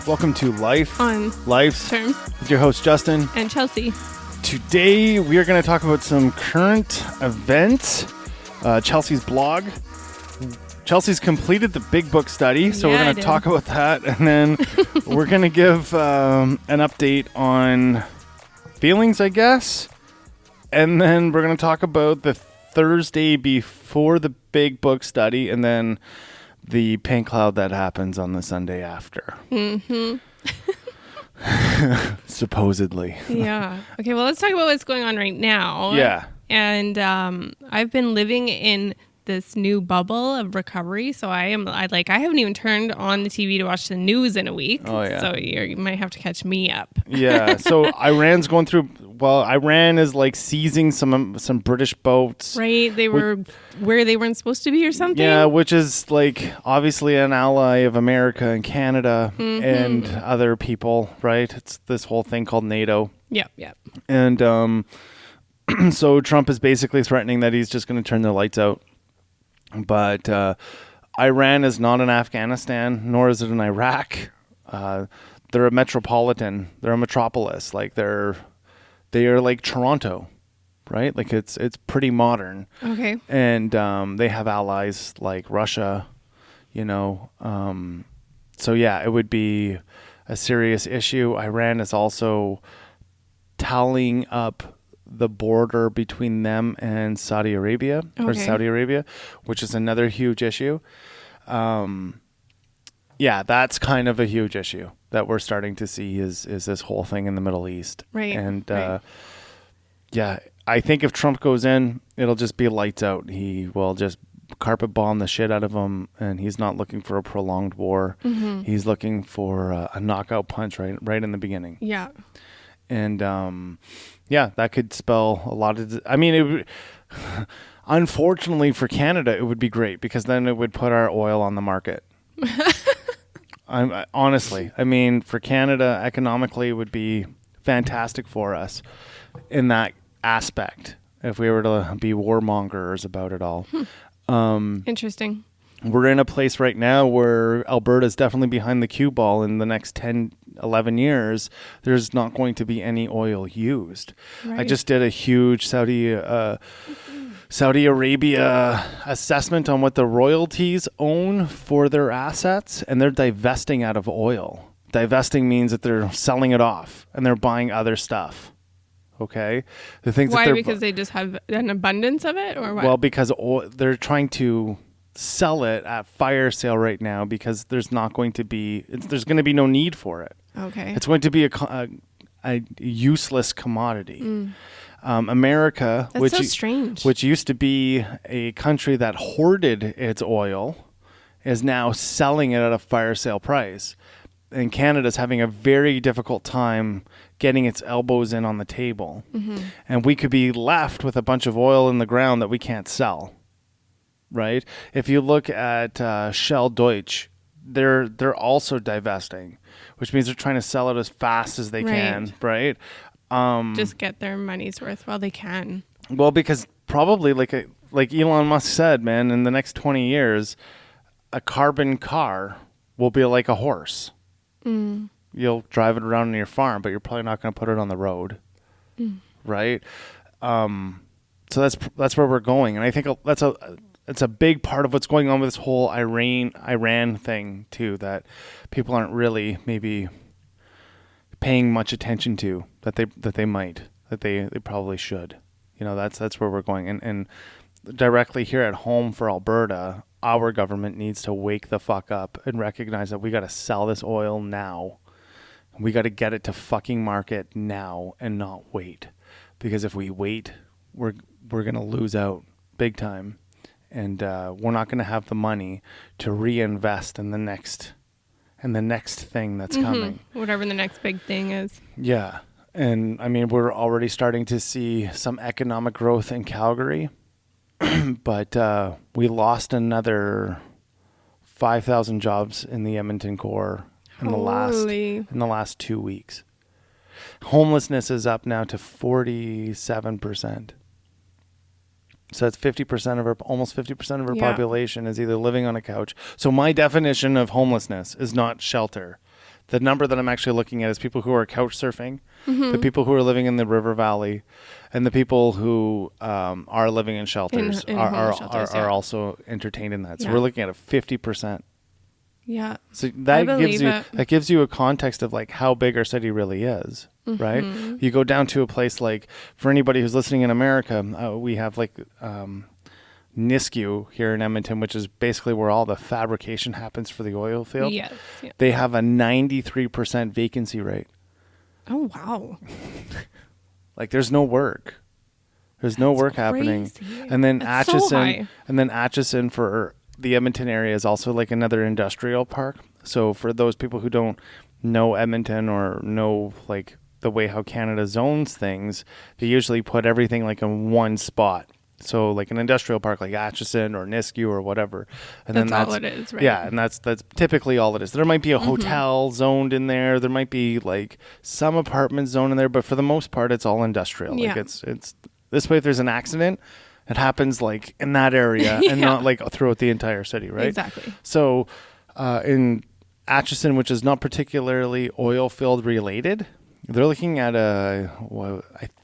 Welcome to Life on Life's Terms with your host Justin and Chelsey. Today we are going to talk about some current events. Chelsey's blog. Chelsey's completed the big book study, so we're going to talk about that, and then we're going to give an update on feelings, I guess, and then we're going to talk about the Thursday before the big book study, and then the paint cloud that happens on the Sunday after. Mm-hmm. Supposedly. Yeah. Okay, well, let's talk about what's going on right now. Yeah. And I've been living in this new bubble of recovery. So I haven't even turned on the TV to watch the news in a week. Oh, yeah. So you might have to catch me up. Yeah. So Iran's going through, Iran is like seizing some British boats. Right. They were where they weren't supposed to be or something. Yeah, which is like obviously an ally of America and Canada and other people, right? It's this whole thing called NATO. Yep. And so Trump is basically threatening that he's just going to turn the lights out. But Iran is not in Afghanistan, nor is it in Iraq. They're a metropolitan. They're a metropolis. Like they are like Toronto, right? Like it's pretty modern. Okay. And they have allies like Russia, you know. So yeah, it would be a serious issue. Iran is also tallying up the border between them and Saudi Arabia, which is another huge issue. Yeah, that's kind of a huge issue that we're starting to see is this whole thing in the Middle East. Right. And yeah, I think if Trump goes in, it'll just be lights out. He will just carpet bomb the shit out of them, and he's not looking for a prolonged war. Mm-hmm. He's looking for a knockout punch right in the beginning. Yeah. And yeah, that could spell a lot of. Unfortunately for Canada, it would be great because then it would put our oil on the market. Honestly, for Canada, economically, it would be fantastic for us in that aspect if we were to be warmongers about it all. Interesting. We're in a place right now where Alberta's definitely behind the cue ball. In the next 10, 11 years, there's not going to be any oil used. Right. I just did a huge Saudi Arabia assessment on what the royalties own for their assets, and they're divesting out of oil. Divesting means that they're selling it off and they're buying other stuff. Okay? Why? Because they just have an abundance of it, or what? Well, because they're trying to sell it at fire sale right now because there's going to be no need for it. Okay. It's going to be a useless commodity. America, That's so strange. which used to be a country that hoarded its oil, is now selling it at a fire sale price. And Canada's having a very difficult time getting its elbows in on the table. Mm-hmm. And we could be left with a bunch of oil in the ground that we can't sell. Right? If you look at Shell Deutsch, they're also divesting, which means they're trying to sell it as fast as they can, right? Just get their money's worth while they can. Well, because probably like Elon Musk said, man, in the next 20 years, a carbon car will be like a horse. Mm. You'll drive it around in your farm, but you're probably not going to put it on the road, right? So that's where we're going, and I think it's a big part of what's going on with this whole Iran thing too, that people aren't really maybe paying much attention to, that they probably should. You know, that's where we're going. And directly here at home for Alberta, our government needs to wake the fuck up and recognize that we got to sell this oil now. We got to get it to fucking market now and not wait. Because if we wait, we're going to lose out big time. And we're not going to have the money to reinvest in the next thing that's coming. Whatever the next big thing is. Yeah. And we're already starting to see some economic growth in Calgary. But we lost another 5,000 jobs in the Edmonton core in the last 2 weeks. Homelessness is up now to 47%. So that's 50% of almost 50% of our population is either living on a couch. So my definition of homelessness is not shelter. The number that I'm actually looking at is people who are couch surfing, the people who are living in the river valley, and the people who are living in shelters in homeless shelters, are also entertained in that. So Yeah. we're looking at a 50%. Yeah. So I believe it. that gives you a context of like how big our city really is, right? You go down to a place like, for anybody who's listening in America, we have like Nisku here in Edmonton, which is basically where all the fabrication happens for the oil field. Yes. Yeah. They have a 93% vacancy rate. Oh, wow. Like there's no work. There's no work happening. Crazy. And then That's so high. Atchison for the Edmonton area is also like another industrial park. So for those people who don't know Edmonton or know like the way how Canada zones things, they usually put everything like in one spot. So like an industrial park like Atchison or Nisku or whatever. And That's then all it is, right? Yeah, and that's typically all it is. There might be a hotel zoned in there. There might be like some apartment zone in there, but for the most part it's all industrial. Yeah. Like it's this way if there's an accident, it happens like in that area and not like throughout the entire city, right? Exactly. So in Atchison, which is not particularly oil field related, they're looking at I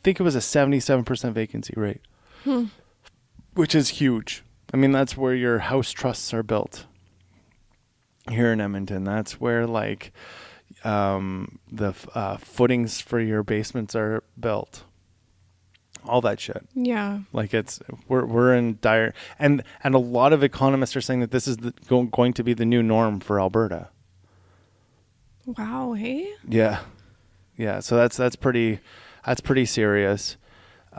think it was a 77% vacancy rate. Which is huge. I mean, that's where your house trusts are built here in Edmonton. That's where like the footings for your basements are built. All that shit. Yeah. Like we're in dire, and a lot of economists are saying that this is going to be the new norm for Alberta. Wow. Hey. Yeah. So that's pretty serious.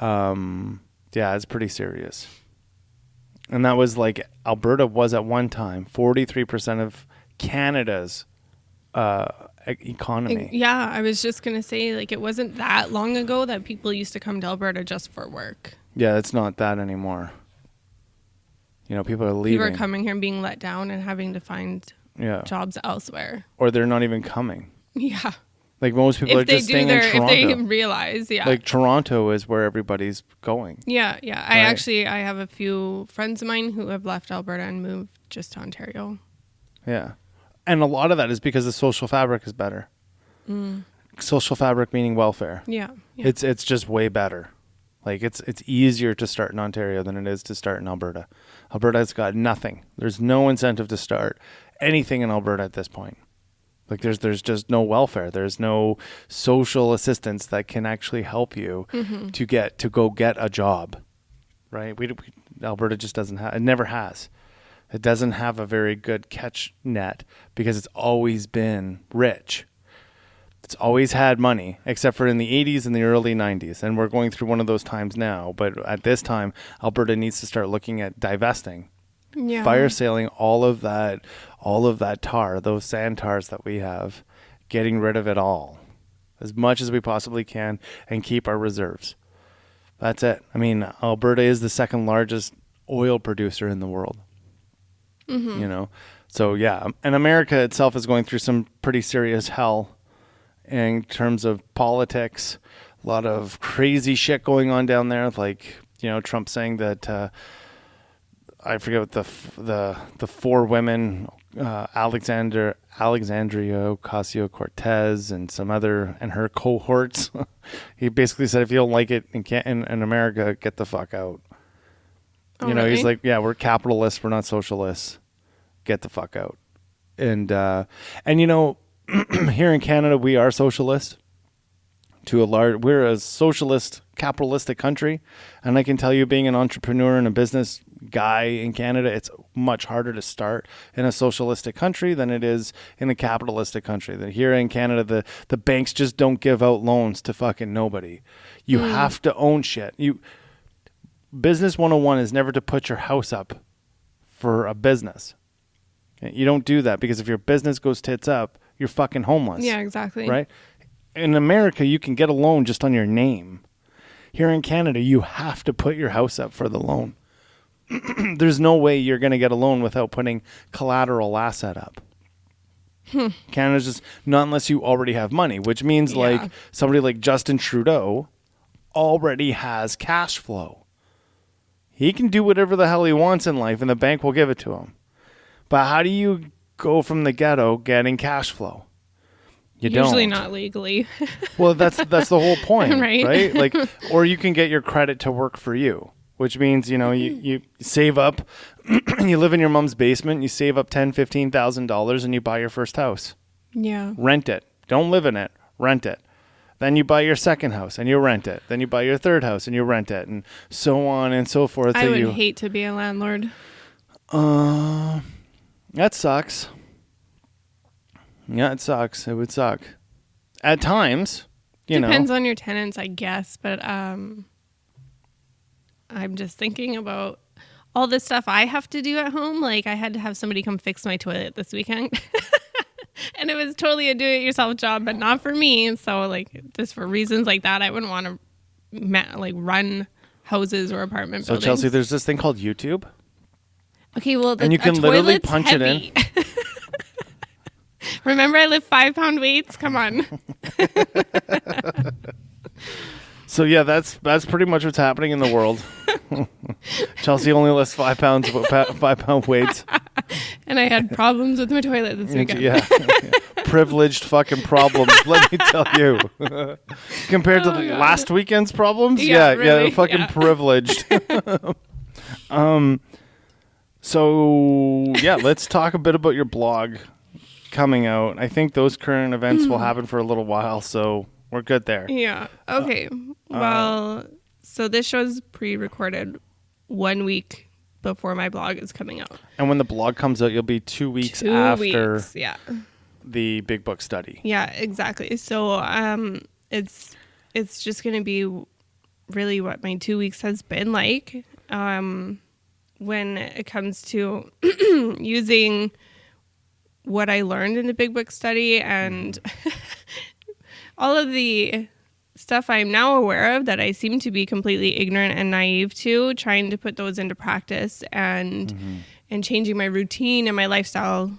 Yeah, it's pretty serious. And that was like Alberta was at one time 43% of Canada's economy. Yeah, I was just going to say, like, it wasn't that long ago that people used to come to Alberta just for work. Yeah, it's not that anymore. You know, people are leaving. People are coming here and being let down and having to find jobs elsewhere. Or they're not even coming. Yeah. Like most people are just staying in Toronto. If they realize, yeah. Like Toronto is where everybody's going. Yeah. Right? I have a few friends of mine who have left Alberta and moved just to Ontario. Yeah. And a lot of that is because the social fabric is better. Social fabric meaning welfare. Yeah. It's just way better. Like it's easier to start in Ontario than it is to start in Alberta. Alberta's got nothing. There's no incentive to start anything in Alberta at this point. Like there's just no welfare. There's no social assistance that can actually help you to go get a job, right? Alberta just doesn't have. It never has. It doesn't have a very good catch net because it's always been rich. It's always had money, except for in the 80s and the early 90s, and we're going through one of those times now. But at this time, Alberta needs to start looking at divesting. Yeah. Fire sailing all of that tar, those sand tars that we have, getting rid of it all as much as we possibly can and keep our reserves. That's it. I mean, Alberta is the second largest oil producer in the world. You know, so yeah, and America itself is going through some pretty serious hell in terms of politics. A lot of crazy shit going on down there, like, you know, Trump saying that I forget what the four women, Alexandria Ocasio-Cortez and some other, and her cohorts. He basically said, if you don't like it in America, get the fuck out. Oh, you know, really? he's like, yeah, we're capitalists, we're not socialists. Get the fuck out. And you know, here in Canada, we are socialist. We're a socialist, capitalistic country, and I can tell you, being an entrepreneur and a business guy in Canada, it's much harder to start in a socialistic country than it is in a capitalistic country. That here in Canada, the banks just don't give out loans to fucking nobody. You have to own shit. Business 101 is never to put your house up for a business. You don't do that, because if your business goes tits up, you're fucking homeless. Yeah, exactly. Right? In America, you can get a loan just on your name. Here in Canada, you have to put your house up for the loan. There's no way you're going to get a loan without putting collateral asset up. Canada's just, not unless you already have money, which means like somebody like Justin Trudeau already has cash flow. He can do whatever the hell he wants in life and the bank will give it to him. But how do you go from the ghetto getting cash flow? Usually don't. not legally. Well, that's the whole point, Right. right? Like, or you can get your credit to work for you, which means, you save up, you live in your mom's basement, you save up $10,000-$15,000 and you buy your first house. Yeah. Rent it. Don't live in it. Rent it. Then you buy your second house and you rent it. Then you buy your third house and you rent it, and so on and so forth. I would hate to be a landlord. That sucks. Yeah, it sucks. It would suck. At times, Depends on your tenants, I guess. But I'm just thinking about all the stuff I have to do at home. Like, I had to have somebody come fix my toilet this weekend. And it was totally a do-it-yourself job, but not for me. So, like, just for reasons like that, I wouldn't want to, run houses or apartment buildings. So, Chelsey, there's this thing called YouTube. Okay, well, and you can literally punch heavy. it in. Remember, I lift 5-pound weights? Come on. So, yeah, that's pretty much what's happening in the world. Chelsey only lifts 5 pounds, 5-pound weights. And I had problems with my toilet this weekend. Yeah. Privileged fucking problems, let me tell you. Compared to last weekend's problems? Yeah, really, fucking privileged. So, yeah, let's talk a bit about your blog coming out. I think those current events will happen for a little while, so we're good there. Yeah. Okay. Well, so this show's pre-recorded 1 week before my blog is coming out. And when the blog comes out, you'll be 2 weeks after the Big Book study. Yeah, exactly. So it's just going to be really what my 2 weeks has been like when it comes to using what I learned in the Big Book study and all of the stuff I'm now aware of that I seem to be completely ignorant and naive to, trying to put those into practice and changing my routine and my lifestyle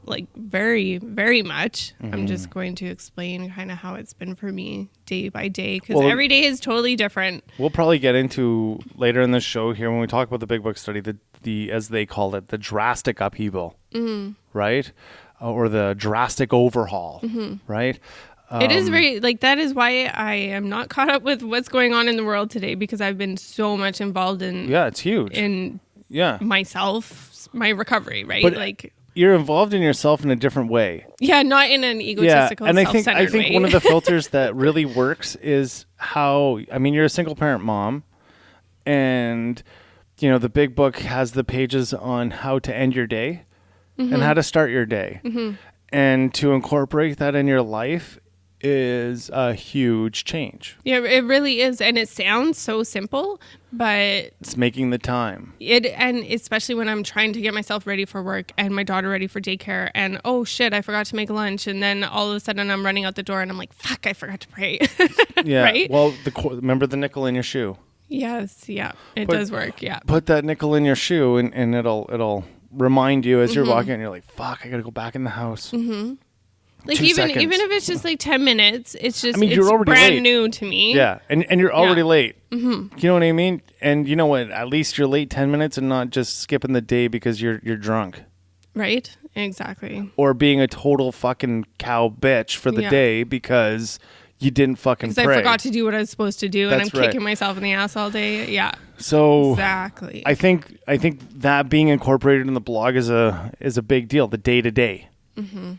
like very, very much. I'm just going to explain kind of how it's been for me day by day, because every day is totally different. We'll probably get into later in the show here when we talk about the Big Book study, the as they call it, the drastic upheaval, right? Or the drastic overhaul, right? It is very, that is why I am not caught up with what's going on in the world today, because I've been so much involved in... Yeah, it's huge. In myself, my recovery, right? But you're involved in yourself in a different way. Yeah, not in an egotistical, and self-centered I think way. one of the filters that really works is how, you're a single parent mom, and, the Big Book has the pages on how to end your day and how to start your day. And to incorporate that in your life is a huge change. Yeah, it really is. And it sounds so simple, but it's making the time. And especially when I'm trying to get myself ready for work and my daughter ready for daycare, and oh shit, I forgot to make lunch, and then all of a sudden I'm running out the door and I'm like, fuck, I forgot to pray. Yeah. Right? Well, remember the nickel in your shoe? Yes. Yeah. It does work. Yeah. Put that nickel in your shoe and it'll remind you as you're walking, and you're like, fuck, I gotta go back in the house. Like even if it's just like 10 minutes, it's just you're already brand late. New to me. Yeah, and you're already late. You know what I mean? And you know what? At least you're late 10 minutes and not just skipping the day because you're drunk. Right? Exactly. Or being a total fucking cow bitch for the day because you didn't fucking pray. Because I forgot to do what I was supposed to do, and I'm right. kicking myself in the ass all day. Yeah. So exactly. I think that being incorporated in the blog is a big deal. The day to day.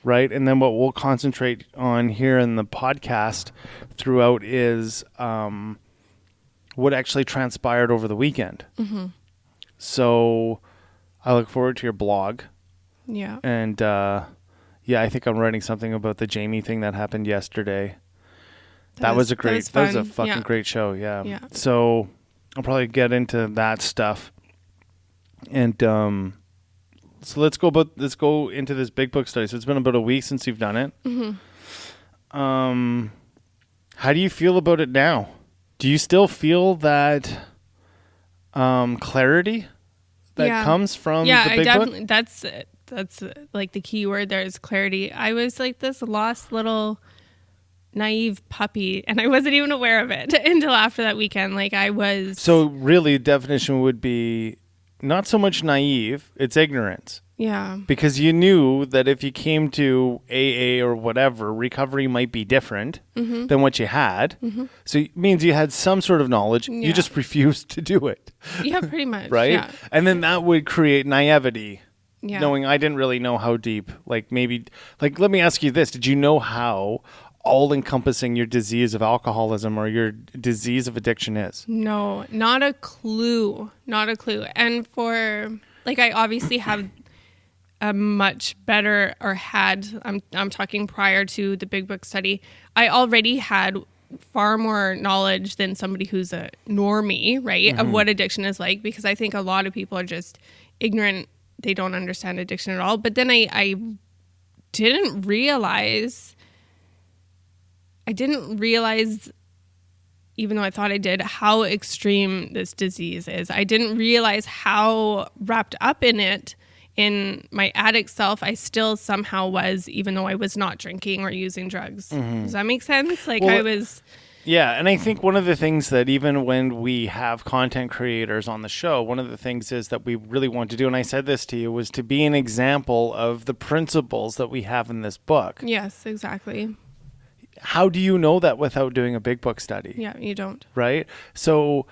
Right. And then what we'll concentrate on here in the podcast throughout is what actually transpired over the weekend. So I look forward to your blog. Yeah. And I think I'm writing something about the Jamie thing that happened yesterday. That was a fucking great show. Yeah. So I'll probably get into that stuff. And so let's go into this Big Book study. So it's been about a week since you've done it. How do you feel about it now? Do you still feel that clarity that comes from the Big definitely, Book? That's like the key word there is clarity. I was like this lost little naive puppy, and I wasn't even aware of it until after that weekend. Like I was. So really, the definition would be not so much naive, it's ignorance. Yeah. Because you knew that if you came to AA or whatever, recovery might be different than what you had. So it means you had some sort of knowledge. Yeah. You just refused to do it. Yeah, pretty much. Right? Yeah. And then that would create naivety. Yeah. Knowing I didn't really know how deep. Like maybe, like let me ask you this. Did you know how all-encompassing your disease of alcoholism or your disease of addiction is? No, not a clue. Not a clue. And for, like, I obviously have a much better, or had, I'm talking prior to the Big Book study, I already had far more knowledge than somebody who's a normie, right, of what addiction is like, because I think a lot of people are just ignorant. They don't understand addiction at all. But then I didn't realize, even though I thought I did, how extreme this disease is. I didn't realize how wrapped up in it, in my addict self, I still somehow was, even though I was not drinking or using drugs. Does that make sense? Like, well, I was... Yeah, and I think one of the things that even when we have content creators on the show, one of the things is that we really want to do, and I said this to you, was to be an example of the principles that we have in this book. Yes, exactly. How do you know that without doing a Big Book study? Yeah, you don't. Right? So,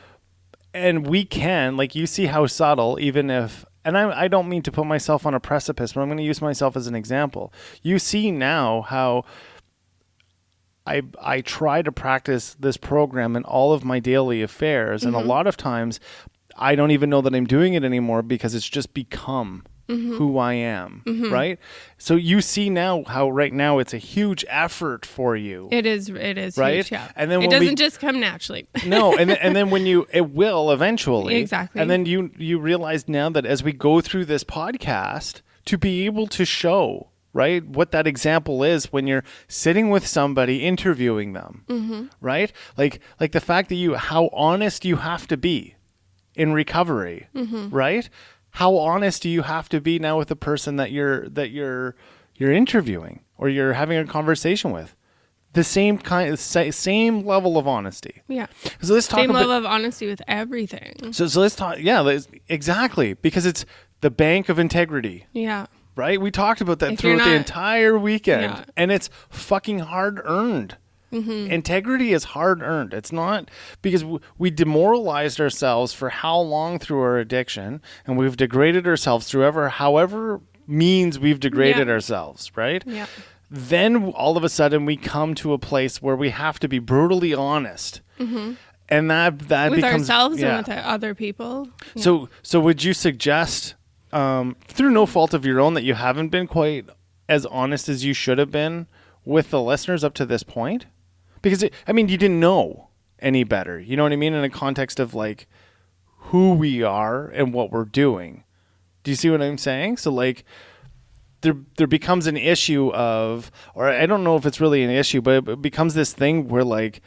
and we can, like, you see how subtle, even if, and I don't mean to put myself on a precipice, but I'm going to use myself as an example. You see now how I try to practice this program in all of my daily affairs, and a lot of times I don't even know that I'm doing it anymore because it's just become who I am, right? So you see now how right now it's a huge effort for you. It is right? Huge, yeah. And then it doesn't just come naturally. No, and then when it will eventually. Exactly. And then you realize now that as we go through this podcast, to be able to show, right, what that example is when you're sitting with somebody interviewing them, right? Like the fact that how honest you have to be in recovery, right? How honest do you have to be now with the person that you're interviewing or you're having a conversation with? The same same level of honesty. Yeah. So let's talk same level of honesty with everything. So let's talk. Yeah, exactly, because it's the bank of integrity. Yeah. Right? We talked about that throughout the entire weekend, and it's fucking hard earned. Integrity is hard earned. It's not because we demoralized ourselves for how long through our addiction, and we've degraded ourselves through however means we've degraded ourselves, right? Yeah. Then all of a sudden we come to a place where we have to be brutally honest. And that with becomes ourselves and with other people. Yeah. So would you suggest, through no fault of your own, that you haven't been quite as honest as you should have been with the listeners up to this point? Because, you didn't know any better. You know what I mean? In a context of, like, who we are and what we're doing. Do you see what I'm saying? So, like, there becomes an issue of, or I don't know if it's really an issue, but it becomes this thing where, like,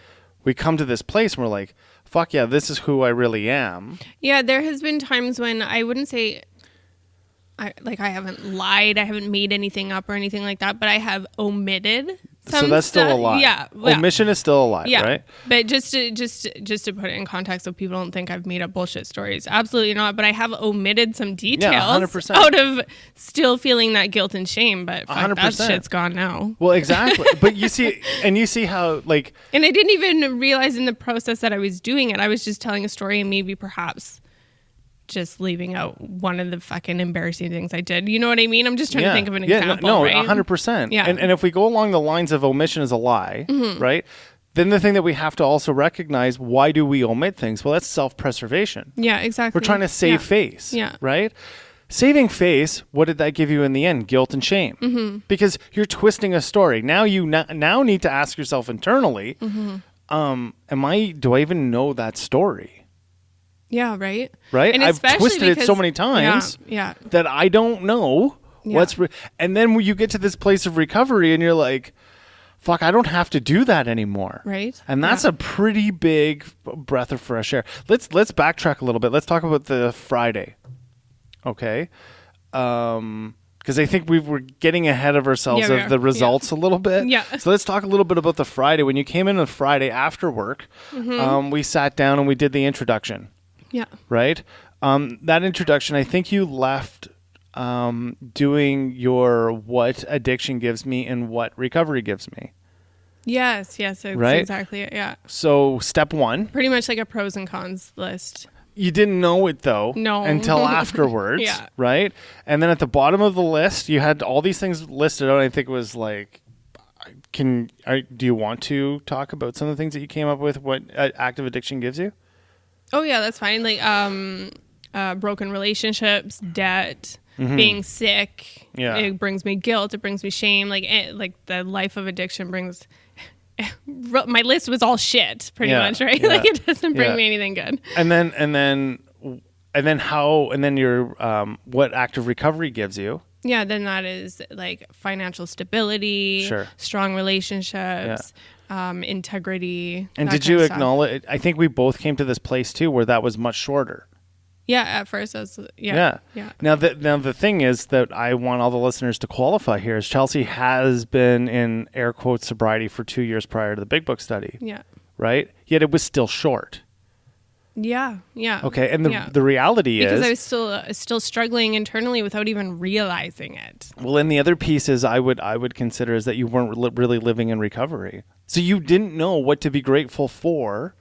we come to this place and we're like, fuck yeah, this is who I really am. Yeah, there has been times when I wouldn't say... I haven't lied, I haven't made anything up or anything like that, but I have omitted some So that's stuff. still a lie. Yeah. Omission is still a lie, right? But just to put it in context so people don't think I've made up bullshit stories. Absolutely not, but I have omitted some details 100%. out of still feeling that guilt and shame, but fuck, 100%. that shit's gone now. Well, exactly. But you see how, like... And I didn't even realize in the process that I was doing it. I was just telling a story and maybe perhaps... just leaving out one of the fucking embarrassing things I did. You know what I mean? I'm just trying to think of an example. No, right? 100%. Yeah. And if we go along the lines of omission is a lie, right? Then the thing that we have to also recognize, why do we omit things? Well, that's self-preservation. Yeah, exactly. We're trying to save face. Yeah. Right? Saving face, what did that give you in the end? Guilt and shame. Because you're twisting a story. Now you now need to ask yourself internally, do I even know that story? Yeah, right? Right? And I've twisted it so many times that I don't know what's... and then when you get to this place of recovery and you're like, fuck, I don't have to do that anymore. Right. And that's a pretty big breath of fresh air. Let's backtrack a little bit. Let's talk about the Friday. Okay? Because I think we're getting ahead of ourselves of the results a little bit. Yeah. So let's talk a little bit about the Friday. When you came in on Friday after work, we sat down and we did the introduction. Yeah. Right? that introduction, I think you left doing your what addiction gives me and what recovery gives me. Yes, that's Right? exactly it. Yeah. So step 1. Pretty much like a pros and cons list. You didn't know it though No. until afterwards, Yeah. right? And then at the bottom of the list, you had all these things listed out. I think it was like, do you want to talk about some of the things that you came up with? What active addiction gives you? Oh yeah, that's fine. Like broken relationships, debt, being sick. Yeah. It brings me guilt. It brings me shame. Like the life of addiction brings. My list was all shit, pretty much, right? Yeah. Like it doesn't bring Yeah. me anything good. And then your what active recovery gives you? Yeah, then that is like financial stability, Sure. strong relationships, integrity. And that did kind you of stuff. acknowledge? I think we both came to this place too, where that was much shorter. Yeah, at first I was. Yeah. Yeah. Now the thing is that I want all the listeners to qualify here is Chelsey has been in air quotes sobriety for 2 years prior to the Big Book study, Yeah. right? Yet it was still short. Yeah. Yeah. Okay, and Yeah. the reality Because is, I was still struggling internally without even realizing it. well, and the other piece is I would consider is that you weren't really living in recovery, so you didn't know what to be grateful for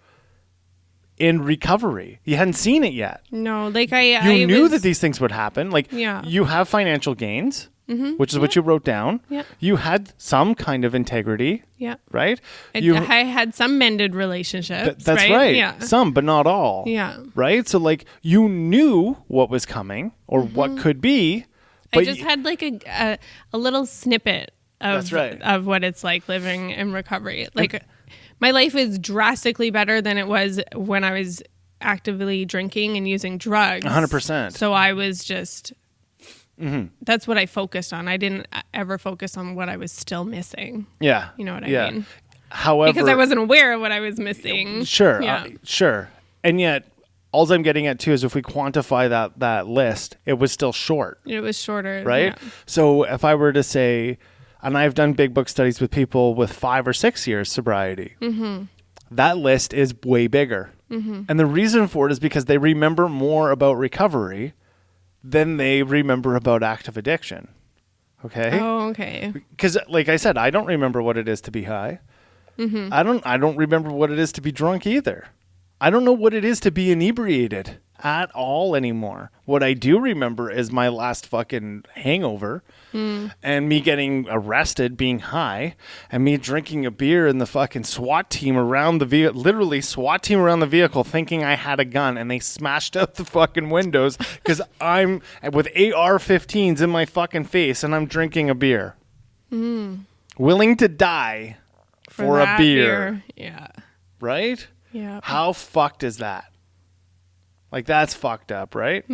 in recovery. You hadn't seen it yet. No, like You knew that these things would happen. Like, Yeah. you have financial gains, which is what you wrote down. Yeah. You had some kind of integrity, Yeah. right? I had some mended relationships. That's right. Yeah. Some, but not all. Yeah. Right? So, like, you knew what was coming or what could be. I But just had like a little snippet of That's right. of what it's like living in recovery. Like my life is drastically better than it was when I was actively drinking and using drugs. 100%. So I was just that's what I focused on. I didn't ever focus on what I was still missing. Yeah. You know what I yeah. mean? However, Because I wasn't aware of what I was missing. Sure. Yeah. Sure. And yet, all I'm getting at too is if we quantify that list, it was still short. It was shorter. Right? Yeah. So if I were to say, and I've done Big Book studies with people with 5 or 6 years sobriety, that list is way bigger. And the reason for it is because they remember more about recovery than they remember about active addiction. Okay? Oh, okay. Because, like I said, I don't remember what it is to be high. I don't remember what it is to be drunk either. I don't know what it is to be inebriated at all anymore. What I do remember is my last fucking hangover and me getting arrested being high and me drinking a beer and the fucking SWAT team around the vehicle, literally SWAT team around the vehicle thinking I had a gun and they smashed out the fucking windows because I'm with AR-15s in my fucking face and I'm drinking a beer. Willing to die for a that beer. Yeah. Right? Yeah. How fucked is that? Like, that's fucked up, right?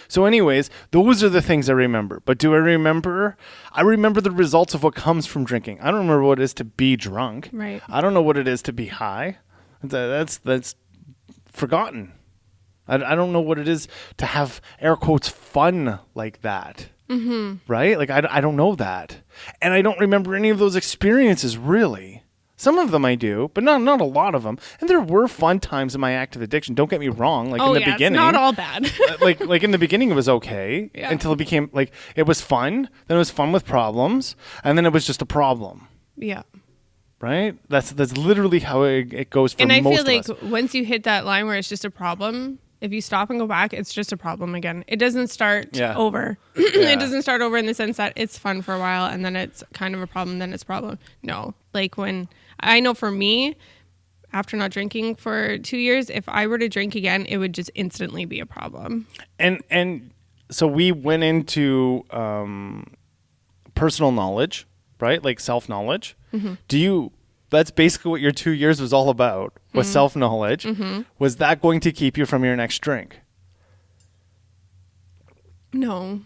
So anyways, those are the things I remember. But do I remember? I remember the results of what comes from drinking. I don't remember what it is to be drunk. Right. I don't know what it is to be high. That's forgotten. I don't know what it is to have, air quotes, fun like that. Right? Like, I don't know that. And I don't remember any of those experiences, really. Some of them I do, but not a lot of them. And there were fun times in my active addiction. Don't get me wrong. Like in the beginning, it's not all bad. like in the beginning, it was okay until it became like it was fun. Then it was fun with problems, and then it was just a problem. Yeah. Right. That's literally how it goes for And I most feel like of us. once you hit that line where it's just a problem, if you stop and go back, it's just a problem again. It doesn't start over. It doesn't start over in the sense that it's fun for a while and then it's kind of a problem, then it's a problem. No. Like when I know for me, after not drinking for 2 years, if I were to drink again, it would just instantly be a problem. And so we went into personal knowledge, right? Like self-knowledge. That's basically what your 2 years was all about, was self-knowledge. Was that going to keep you from your next drink? No.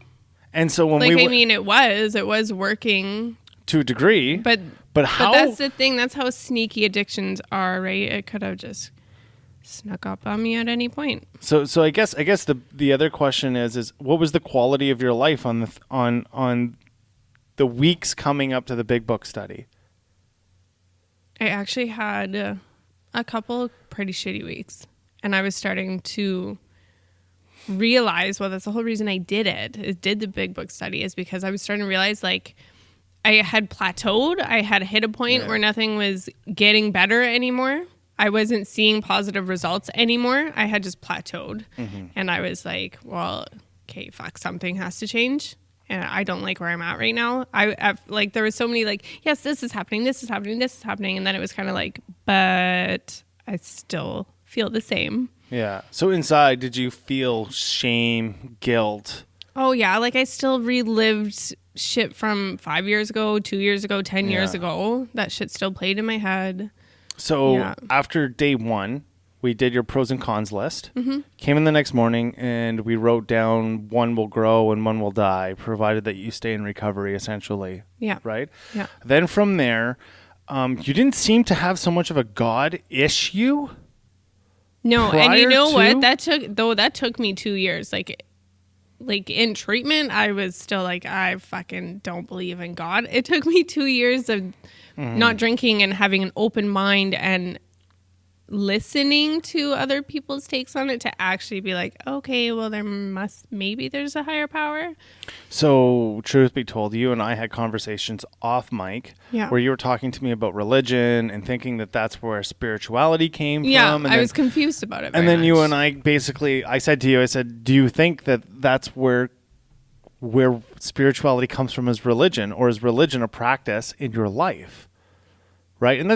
And so when it was working to a degree, But how? But that's the thing. That's how sneaky addictions are, right? It could have just snuck up on me at any point. So I guess the other question is what was the quality of your life on the weeks coming up to the Big Book study? I actually had a couple pretty shitty weeks, and I was starting to realize, well, that's the whole reason I did it, is did the big book study, is because I was starting to realize like I had plateaued. I had hit a point where nothing was getting better anymore. I wasn't seeing positive results anymore. I had just plateaued. And I was like, well, okay, fuck, something has to change. And I don't like where I'm at right now. I like, there was so many like, yes, this is happening, this is happening, this is happening. And then it was kind of like, but I still feel the same. Yeah. So inside, did you feel shame, guilt? Oh, yeah. Like I still relived shit from 5 years ago, 2 years ago, 10 years ago. That shit still played in my head. So after day one, we did your pros and cons list. Came in the next morning and we wrote down one will grow and one will die, provided that you stay in recovery, essentially. Yeah. Right? Yeah. Then from there, you didn't seem to have so much of a God issue. No, and you know what? That took me 2 years. Like in treatment, I was still like, I fucking don't believe in God. It took me 2 years of not drinking and having an open mind and listening to other people's takes on it to actually be like, okay, well, maybe there's a higher power. So, truth be told, you and I had conversations off mic where you were talking to me about religion and thinking that that's where spirituality came from. And I was confused about it. And then you and I I said to you, do you think that that's where spirituality comes from as religion, or is religion a practice in your life? Right? And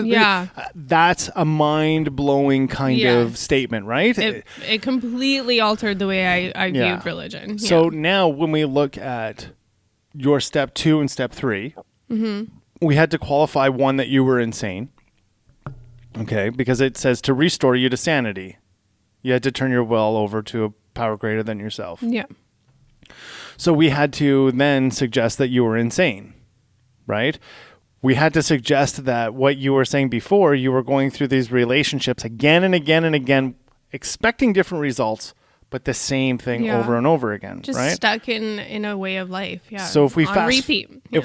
that's a mind-blowing kind of statement, right? It completely altered the way I viewed religion. So now when we look at your step 2 and step 3, we had to qualify one that you were insane. Okay? Because it says to restore you to sanity. You had to turn your will over to a power greater than yourself. Yeah. So we had to then suggest that you were insane, right? We had to suggest that what you were saying before, you were going through these relationships again and again and again, expecting different results, but the same thing over and over again, just right? Stuck in a way of life, yeah. So if we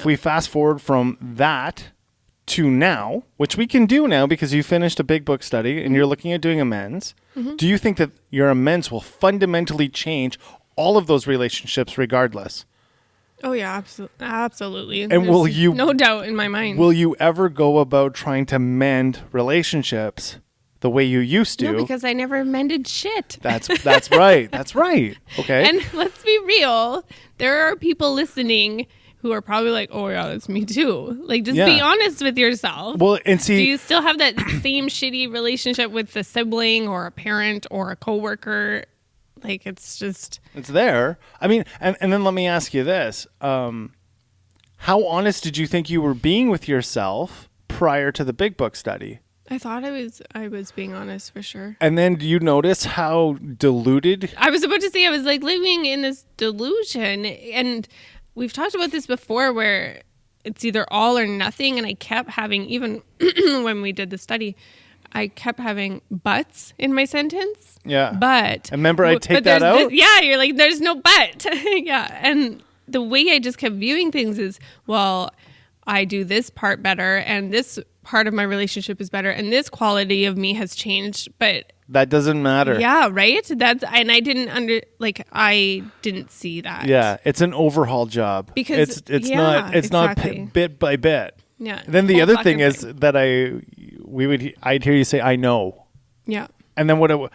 we fast forward from that to now, which we can do now because you finished a big book study and you're looking at doing amends, do you think that your amends will fundamentally change all of those relationships regardless? Oh, yeah, absolutely. And there's no doubt in my mind. Will you ever go about trying to mend relationships the way you used to? No, because I never mended shit. That's right. That's right. Okay. And let's be real. There are people listening who are probably like, oh, yeah, that's me too. Like, just be honest with yourself. Well, and see, do you still have that same shitty relationship with a sibling or a parent or a coworker? Like, it's there. I mean, and then let me ask you this. How honest did you think you were being with yourself prior to the big book study? I thought I was being honest for sure. And then do you notice how deluded? I was about to say I was like living in this delusion. And we've talked about this before where it's either all or nothing. And I kept having, even when we did the study, I kept having buts in my sentence. Yeah. But. Remember, I take that out? You're like, there's no but. Yeah. And the way I just kept viewing things is, well, I do this part better and this part of my relationship is better and this quality of me has changed. But. That doesn't matter. Yeah, right? And I didn't see that. Yeah. It's an overhaul job. Because it's not bit by bit. Yeah. Then the other thing is that I'd hear you say, I know. Yeah. And then what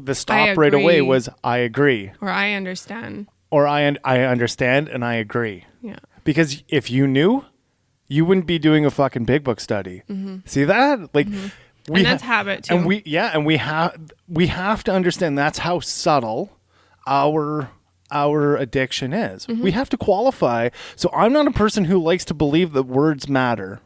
the stop right away was, I agree. Or I understand. Or I understand and I agree. Yeah. Because if you knew, you wouldn't be doing a fucking big book study. Mm-hmm. See that? Like, and that's habit too. And we have to understand that's how subtle our addiction is. Mm-hmm. We have to qualify. So I'm not a person who likes to believe that words matter.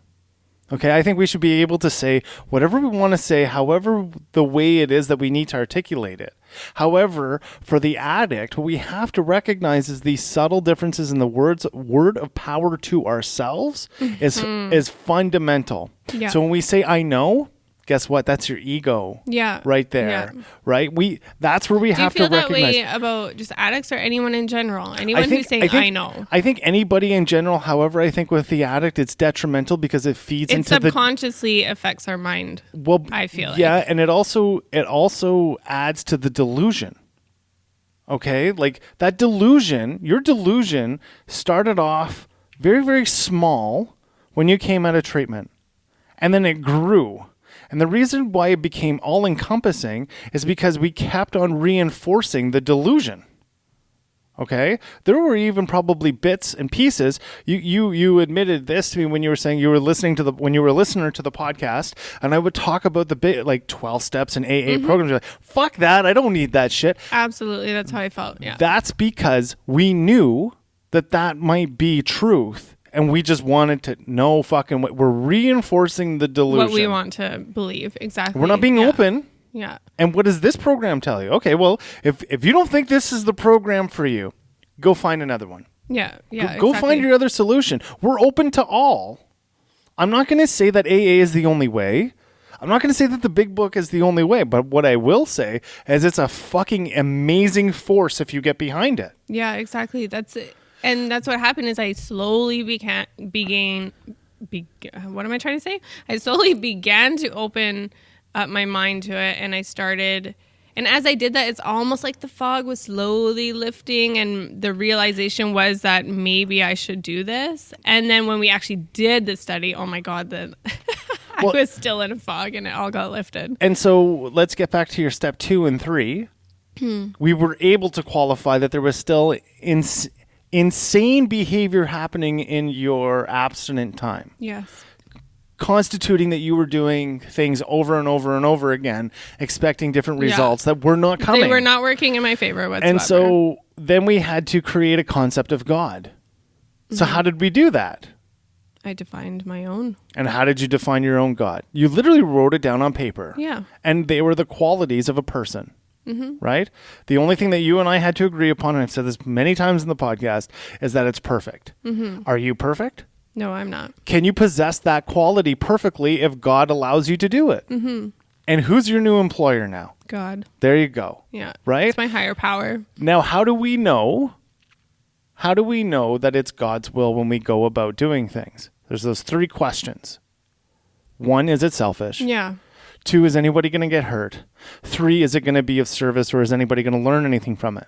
Okay, I think we should be able to say whatever we want to say, however the way it is that we need to articulate it. However, for the addict, what we have to recognize is these subtle differences in the word of power to ourselves is fundamental. Yeah. So when we say I know, guess what? That's your ego. Yeah. Right there. Yeah. Right? That's where we have to recognize. Do you feel that way about just addicts or anyone in general? Anyone who's saying I know? I think anybody in general. However, I think with the addict, it's detrimental because it feeds into subconsciously affects our mind. Well, I feel and it also adds to the delusion. Okay? Like that delusion, your delusion started off very, very small when you came out of treatment. And then it grew. And the reason why it became all-encompassing is because we kept on reinforcing the delusion. Okay? There were even probably bits and pieces. You admitted this to me when you were saying you were listening to when you were a listener to the podcast, and I would talk about the bit like 12 steps in AA programs. You're like, fuck that. I don't need that shit. Absolutely. That's how I felt. Yeah. That's because we knew that might be truth. And we just wanted to know fucking what we're reinforcing the delusion. What we want to believe. Exactly. We're not being open. Yeah. And what does this program tell you? Okay, well, if you don't think this is the program for you, go find another one. Yeah. Yeah. Go find your other solution. We're open to all. I'm not going to say that AA is the only way. I'm not going to say that the big book is the only way. But what I will say is it's a fucking amazing force if you get behind it. Yeah, exactly. That's it. And that's what happened is I slowly began what am I trying to say? I slowly began to open up my mind to it, and I started, and as I did that, it's almost like the fog was slowly lifting, and the realization was that maybe I should do this. And then when we actually did the study, oh my God, I was still in a fog, and it all got lifted. And so let's get back to your step 2 and 3. We were able to qualify that there was still insane behavior happening in your abstinent time. Yes. Constituting that you were doing things over and over and over again, expecting different results that were not coming. They were not working in my favor whatsoever. And so then we had to create a concept of God. So how did we do that? I defined my own. And how did you define your own God? You literally wrote it down on paper. Yeah. And they were the qualities of a person. Right? The only thing that you and I had to agree upon, and I've said this many times in the podcast, is that it's perfect. Are you perfect? No, I'm not. Can you possess that quality perfectly if God allows you to do it? And who's your new employer now? God. There you go. Yeah. Right? It's my higher power. Now, how do we know that it's God's will when we go about doing things? There's those 3 questions. 1, is it selfish? Yeah. 2, is anybody going to get hurt? 3, is it going to be of service, or is anybody going to learn anything from it?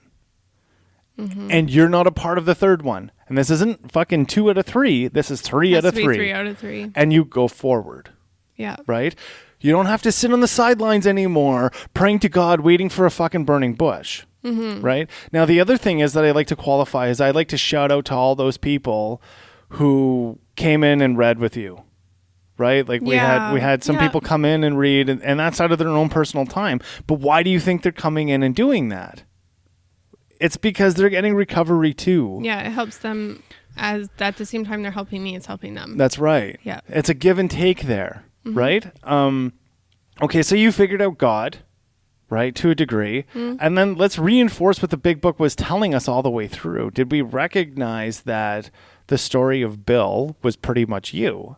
And you're not a part of the 3rd one. And this isn't fucking 2 out of 3. This is 3 out of 3. 3 out of 3. And you go forward. Yeah. Right? You don't have to sit on the sidelines anymore, praying to God, waiting for a fucking burning bush. Right? Now, the other thing is that I like to qualify is I like to shout out to all those people who came in and read with you. Right? Like we had some people come in and read, and that's out of their own personal time. But why do you think they're coming in and doing that? It's because they're getting recovery too. Yeah, it helps them as at the same time they're helping me, it's helping them. That's right. Yeah. It's a give and take there, right? Okay, so you figured out God, right, to a degree. And then let's reinforce what the big book was telling us all the way through. Did we recognize that the story of Bill was pretty much you?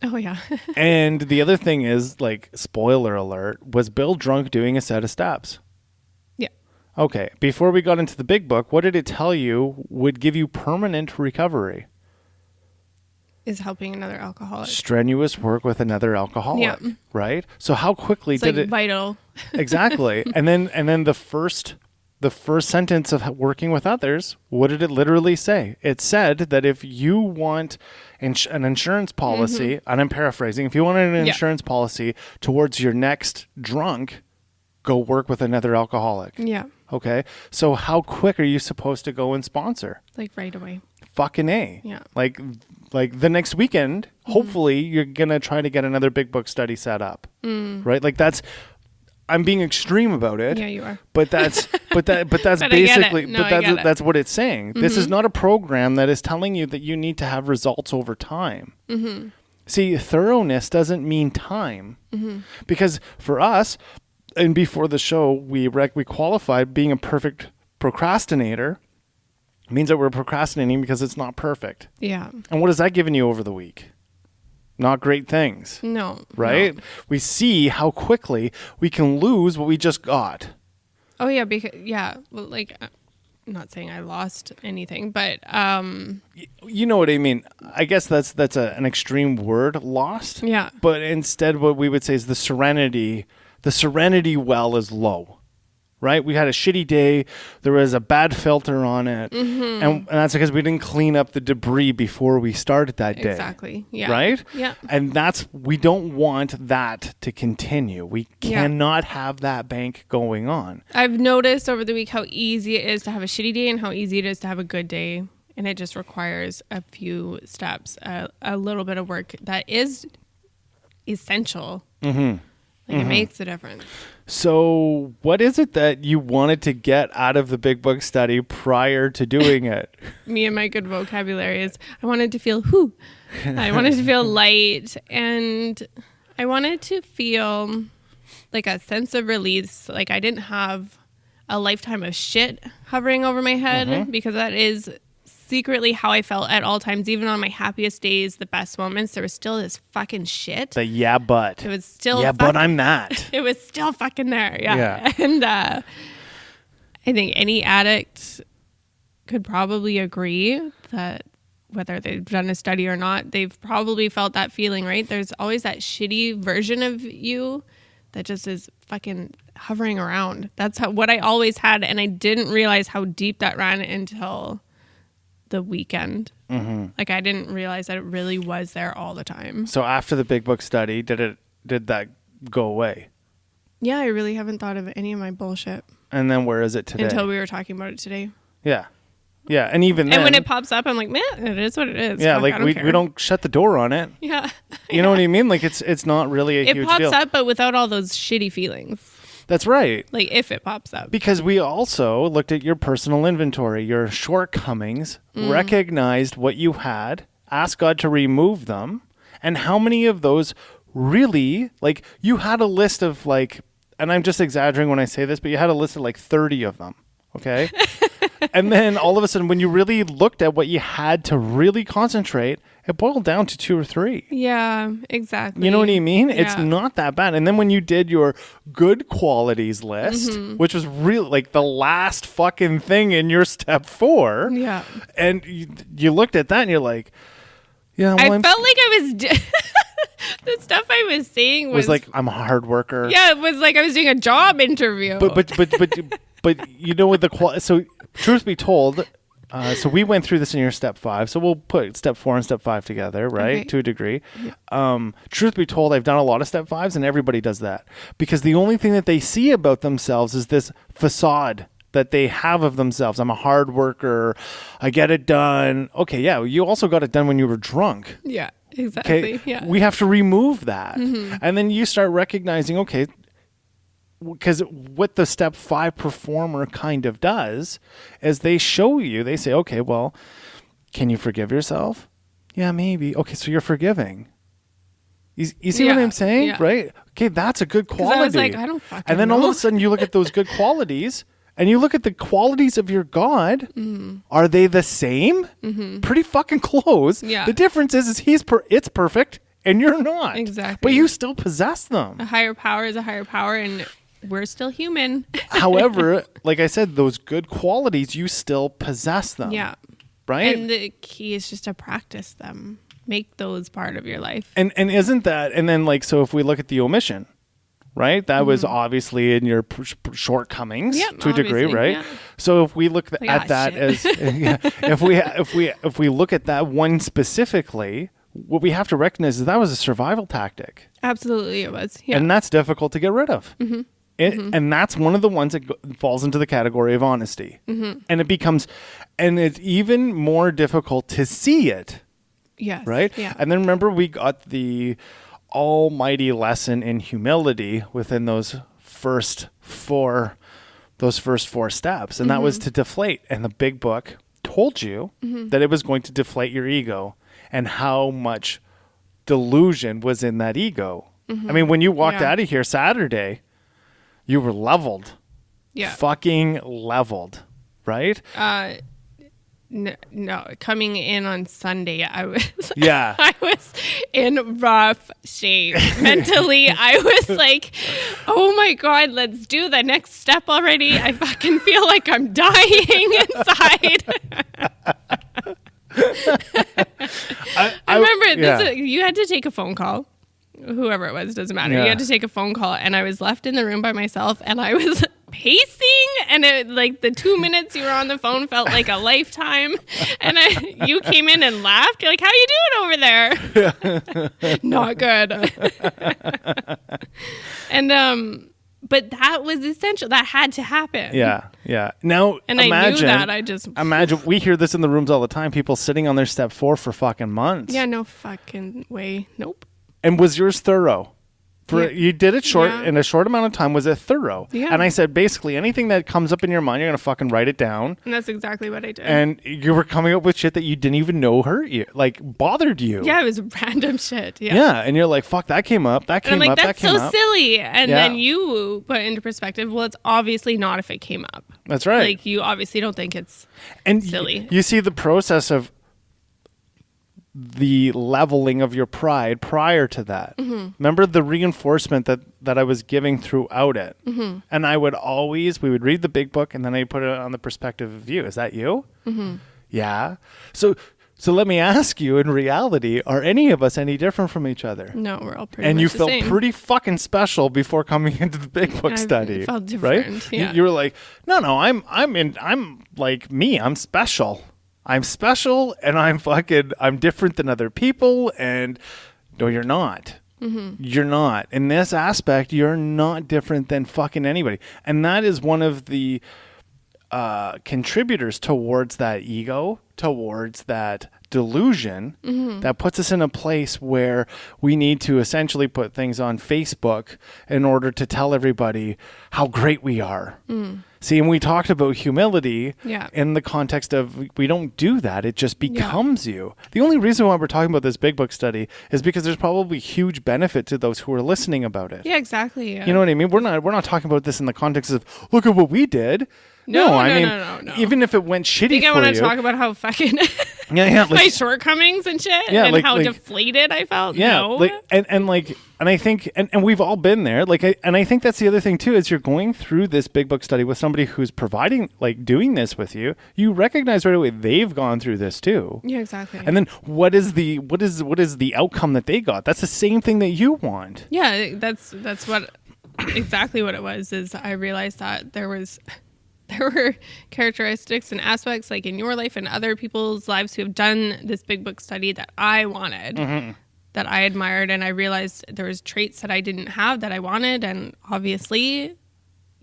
Oh, yeah. And the other thing is, like, spoiler alert, was Bill drunk doing a set of steps? Yeah. Okay. Before we got into the big book, what did it tell you would give you permanent recovery? Is helping another alcoholic. Strenuous work with another alcoholic. Yeah. Right? So how quickly did it... vital. Exactly. And then the first sentence of working with others, what did it literally say? It said that if you want an insurance policy, and I'm paraphrasing, if you want an insurance policy towards your next drunk, go work with another alcoholic. Yeah. Okay. So how quick are you supposed to go and sponsor? Like right away. Fucking A. Yeah. Like the next weekend, hopefully you're going to try to get another big book study set up. Right? Like I'm being extreme about it. Yeah, you are. But that's basically that's what it's saying. This is not a program that is telling you that you need to have results over time. See, thoroughness doesn't mean time. Because for us, and before the show, we qualified being a perfect procrastinator means that we're procrastinating because it's not perfect. Yeah. And what has that given you over the week? Not great things. No. Right? No. We see how quickly we can lose what we just got. Oh, yeah. Because, well, like, I'm not saying I lost anything, but... You know what I mean? I guess that's an extreme word, lost. Yeah. But instead what we would say is the serenity well is low. right? We had a shitty day. There was a bad filter on it. And that's because we didn't clean up the debris before we started that day. Exactly. Yeah. Right? Yeah. And we don't want that to continue. We cannot have that bank going on. I've noticed over the week how easy it is to have a shitty day and how easy it is to have a good day. And it just requires a few steps, a little bit of work that is essential. Like it makes a difference. So what is it that you wanted to get out of the Big Book study prior to doing it? Me and my good vocabulary is I wanted to feel whoo. I wanted to feel light, and I wanted to feel like a sense of release. Like I didn't have a lifetime of shit hovering over my head, because that is secretly how I felt at all times. Even on my happiest days, the best moments, there was still this fucking shit. The yeah, but. It was still but I'm that. It was still fucking there. Yeah. And I think any addict could probably agree that whether they've done a study or not, they've probably felt that feeling, right? There's always that shitty version of you that just is fucking hovering around. That's what I always had. And I didn't realize how deep that ran until the weekend. Like I didn't realize that it really was there all the time. So after the Big Book study, did that go away? Yeah, I really haven't thought of any of my bullshit. And then where is it today? Until we were talking about it today. Yeah. Yeah. And even then. And when it pops up, I'm like, man, it is what it is. Yeah, Fuck, like we don't shut the door on it. Yeah. You know what I mean? Like it's not really a huge deal. It pops up, but without all those shitty feelings. That's right. Like if it pops up. Because we also looked at your personal inventory, your shortcomings, recognized what you had, asked God to remove them, and how many of those really, like you had a list of like, and I'm just exaggerating when I say this, but you had a list of like 30 of them. Okay. And then all of a sudden, when you really looked at what you had to really concentrate, it boiled down to 2 or 3. Yeah, exactly. You know what I mean? Yeah. It's not that bad. And then when you did your good qualities list, which was really like the last fucking thing in your step 4. Yeah. And you looked at that and you're like, yeah, well, I felt like I was... the stuff I was saying was like, I'm a hard worker. Yeah, it was like I was doing a job interview. But you know what so truth be told, so we went through this in your step 5. So we'll put step 4 and step 5 together, right? Okay. To a degree. Truth be told, I've done a lot of step 5s and everybody does that because the only thing that they see about themselves is this facade that they have of themselves. I'm a hard worker. I get it done. Okay. Yeah. You also got it done when you were drunk. Yeah, exactly. Okay. Yeah. We have to remove that. And then you start recognizing, okay, because what the step 5 performer kind of does is they show you, they say, okay, well, can you forgive yourself? Yeah, maybe. Okay, so you're forgiving. You see what I'm saying? Yeah. Right? Okay, that's a good quality. I was like, I don't fucking And then know. all of a sudden you look at those good qualities and you look at the qualities of your God. Are they the same? Pretty fucking close. Yeah. The difference is it's perfect and you're not. Exactly. But you still possess them. A higher power is a higher power, and we're still human. However, like I said, those good qualities, you still possess them. Yeah. Right? And the key is just to practice them. Make those part of your life. And isn't that, and then like, so if we look at the omission, right? That was obviously in your shortcomings to a degree, right? Yeah. So if we look at that shit. as, if we look at that one specifically, what we have to recognize is that was a survival tactic. Absolutely, it was. Yeah. And that's difficult to get rid of. And that's one of the ones that falls into the category of honesty. And it becomes, and it's even more difficult to see it. Yes. Right? Yeah. And then remember we got the almighty lesson in humility within those first 4 steps. And that was to deflate. And the Big Book told you that it was going to deflate your ego and how much delusion was in that ego. I mean, when you walked out of here Saturday, you were leveled. Yeah. Fucking leveled. Right? No, coming in on Sunday, I was Yeah. I was in rough shape. Mentally, I was like, oh my God, let's do the next step already. I fucking feel like I'm dying inside. I remember this, you had to take a phone call. Whoever it was, doesn't matter. Yeah. You had to take a phone call, and I was left in the room by myself, and I was pacing, and it, like the 2 minutes you were on the phone felt like a lifetime. And you came in and laughed. You're like, "How you doing over there?" Not good. And but that was essential. That had to happen. Yeah, yeah. Now, and imagine, I knew that. I just imagine. We hear this in the rooms all the time. People sitting on their step 4 for fucking months. Yeah, no fucking way. Nope. And was yours thorough? You did it short in a short amount of time. Was it thorough? Yeah. And I said, basically, anything that comes up in your mind, you're gonna fucking write it down. And that's exactly what I did. And you were coming up with shit that you didn't even know hurt you, like bothered you. Yeah, it was random shit. Yeah. Yeah, and you're like, fuck, that came up. That came and I'm up. like, That that's came so up. silly. And then you put into perspective, well, it's obviously not if it came up. That's right. Like, you obviously don't think it's silly. You see the process of the leveling of your pride prior to that. Mm-hmm. Remember the reinforcement that I was giving throughout it. Mm-hmm. And we would read the big book, and then I put it on the perspective of you. Is that you? Mm-hmm. Yeah. So let me ask you, in reality, are any of us any different from each other? No, we're all pretty and much you the felt same. Pretty fucking special before coming into the big book study. I felt different. Right? Yeah. You were like, no, I'm like me. I'm special. I'm special, and I'm different than other people. And no, you're not. Mm-hmm. You're not. In this aspect, you're not different than fucking anybody. And that is one of the contributors towards that ego, towards that delusion, that puts us in a place where we need to essentially put things on Facebook in order to tell everybody how great we are. See, and we talked about humility in the context of we don't do that. It just becomes you. The only reason why we're talking about this big book study is because there's probably huge benefit to those who are listening about it. Yeah, exactly. Yeah. You know what I mean? We're not talking about this in the context of, look at what we did. No. Even if it went shitty for you. I want to talk about how fucking my shortcomings and shit, and how deflated I felt. Yeah, no. And I think, and we've all been there. And I think that's the other thing too, is you're going through this big book study with somebody who's providing, doing this with you. You recognize right away they've gone through this too. Yeah, exactly. And then what is the outcome that they got? That's the same thing that you want. Yeah, that's what exactly what it was. Is I realized that there were characteristics and aspects like in your life and other people's lives who have done this big book study that I wanted, that I admired. And I realized there was traits that I didn't have that I wanted. And obviously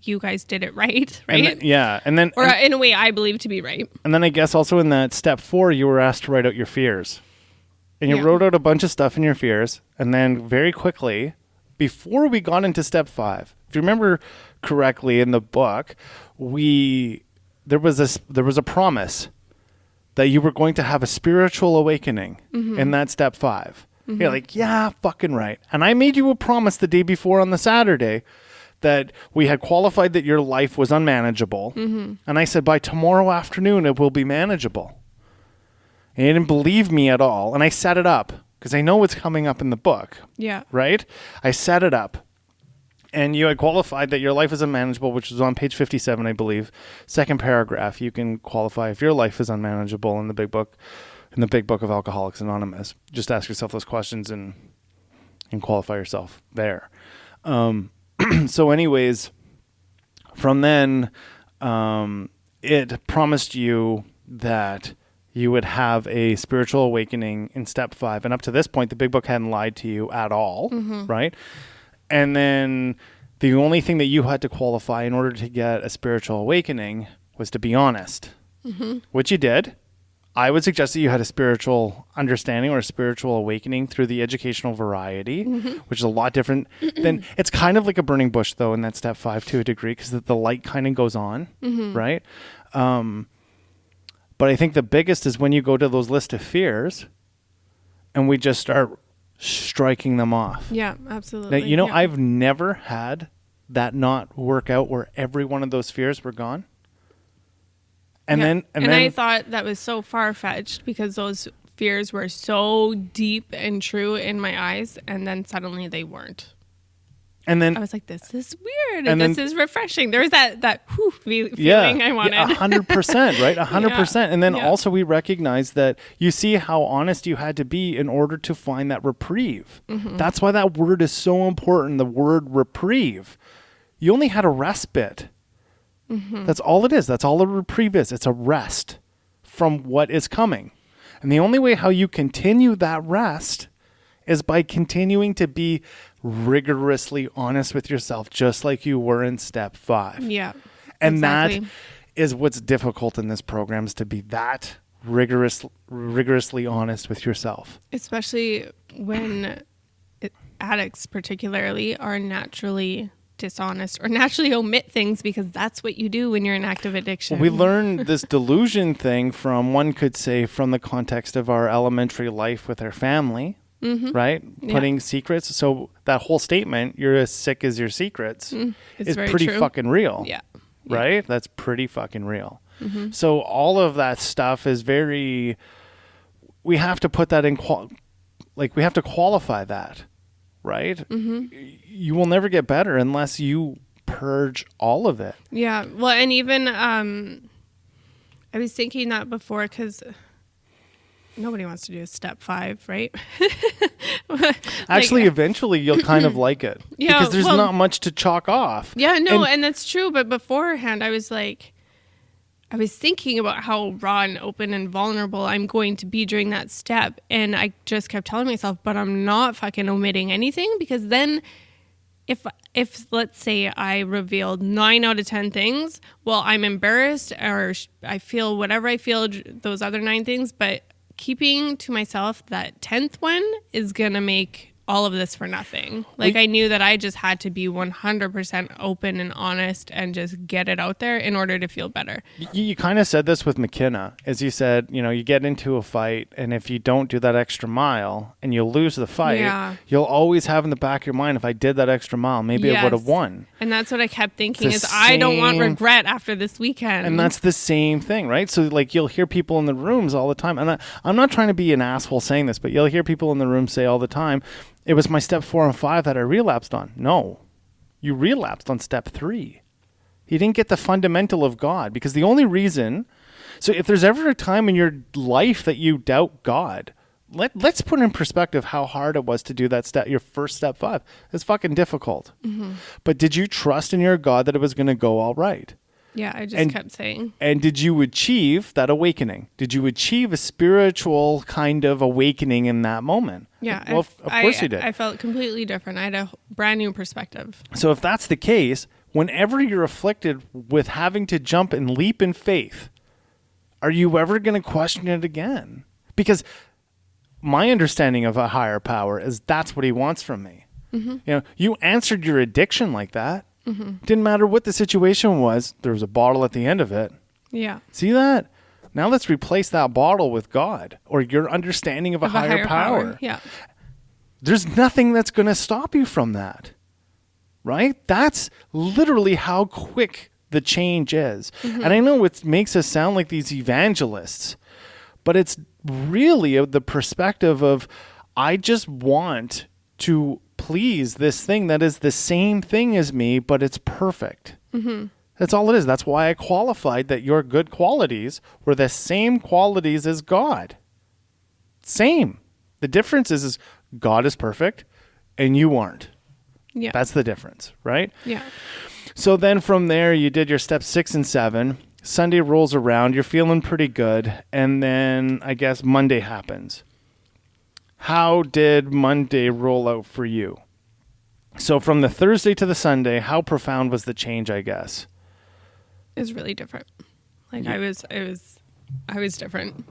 you guys did it right? And then in a way I believe to be right. And then I guess also in that step 4, you were asked to write out your fears. And you wrote out a bunch of stuff in your fears. And then very quickly, before we got into step 5, if you remember correctly in the book, there was a promise that you were going to have a spiritual awakening in that step 5. You're like, yeah, fucking right. And I made you a promise the day before on the Saturday that we had qualified that your life was unmanageable. And I said, by tomorrow afternoon, it will be manageable. And you didn't believe me at all. And I set it up because I know what's coming up in the book. Yeah. Right? I set it up. And you had qualified that your life is unmanageable, which was on page 57, I believe. Second paragraph, you can qualify if your life is unmanageable in the big book of Alcoholics Anonymous. Just ask yourself those questions and qualify yourself there. So anyways, from then, it promised you that you would have a spiritual awakening in step 5. And up to this point, the big book hadn't lied to you at all, right? And then the only thing that you had to qualify in order to get a spiritual awakening was to be honest, which you did. I would suggest that you had a spiritual understanding or a spiritual awakening through the educational variety, which is a lot different than, it's kind of like a burning bush though in that step 5 to a degree, because the light kind of goes on, right? But I think the biggest is when you go to those list of fears and we just start striking them off. Yeah, absolutely. Now, I've never had that not work out where every one of those fears were gone. And then I thought that was so far-fetched because those fears were so deep and true in my eyes, and then suddenly they weren't. And then I was like, this is weird. And this is refreshing. There was that feeling I wanted. 100%, right? 100%. And then also we recognize that you see how honest you had to be in order to find that reprieve. That's why that word is so important, the word reprieve. You only had a respite. That's all it is. That's all a reprieve is. It's a rest from what is coming. And the only way how you continue that rest is by continuing to be rigorously honest with yourself, just like you were in step 5. Yeah. And exactly. that is what's difficult in this program, is to be that rigorously honest with yourself. Especially when addicts particularly are naturally dishonest or naturally omit things, because that's what you do when you're in active addiction. We learned this delusion thing from, one could say, from the context of our elementary life with our family, right? Yeah. Putting secrets. So that whole statement, you're as sick as your secrets, is very pretty true. fucking real. Yeah. Right? That's pretty fucking real. So all of that stuff is very, we have to put that in, we have to qualify that, right? You will never get better unless you purge all of it. Yeah. Well, and even I was thinking that before, because nobody wants to do a step 5, right? Actually, eventually you'll kind of like it. Yeah, because there's well, not much to chalk off. Yeah, no, and that's true. But beforehand, I was thinking about how raw and open and vulnerable I'm going to be during that step. And I just kept telling myself, but I'm not fucking omitting anything, because then if let's say I revealed 9 out of 10 things, well, I'm embarrassed, or I feel whatever I feel, those other 9 things, but keeping to myself that 10th one is going to make all of this for nothing. Like, I knew that I just had to be 100% open and honest and just get it out there in order to feel better. You kind of said this with McKenna, as you said, you get into a fight, and if you don't do that extra mile and you lose the fight, you'll always have in the back of your mind, if I did that extra mile, maybe I would have won. And that's what I kept thinking, I don't want regret after this weekend. And that's the same thing, right? So you'll hear people in the rooms all the time, and I'm not trying to be an asshole saying this, but you'll hear people in the room say all the time, it was my step 4 and 5 that I relapsed on. No, you relapsed on step 3. You didn't get the fundamental of God, because the only reason, so if there's ever a time in your life that you doubt God, let's put in perspective how hard it was to do that step, your first step 5. It's fucking difficult. But did you trust in your God that it was going to go all right? Yeah, I just kept saying. And did you achieve that awakening? Did you achieve a spiritual kind of awakening in that moment? Yeah. Well, of course you did. I felt completely different. I had a brand new perspective. So if that's the case, whenever you're afflicted with having to jump and leap in faith, are you ever going to question it again? Because my understanding of a higher power is that's what he wants from me. You answered your addiction like that. Didn't matter what the situation was. There was a bottle at the end of it. Yeah. See that? Now let's replace that bottle with God, or your understanding of a higher power. Yeah. There's nothing that's going to stop you from that. Right? That's literally how quick the change is. And I know it makes us sound like these evangelists, but it's really the perspective of, I just want to please this thing that is the same thing as me, but it's perfect. That's all it is. That's why I qualified that your good qualities were the same qualities as God. Same. The difference is God is perfect and you aren't. Yeah. That's the difference, right? Yeah. So then from there, you did your step 6 and 7. Sunday rolls around. You're feeling pretty good. And then I guess Monday happens. How did Monday roll out for you? So from the Thursday to the Sunday, how profound was the change, I guess? It was really different. Like, I was different.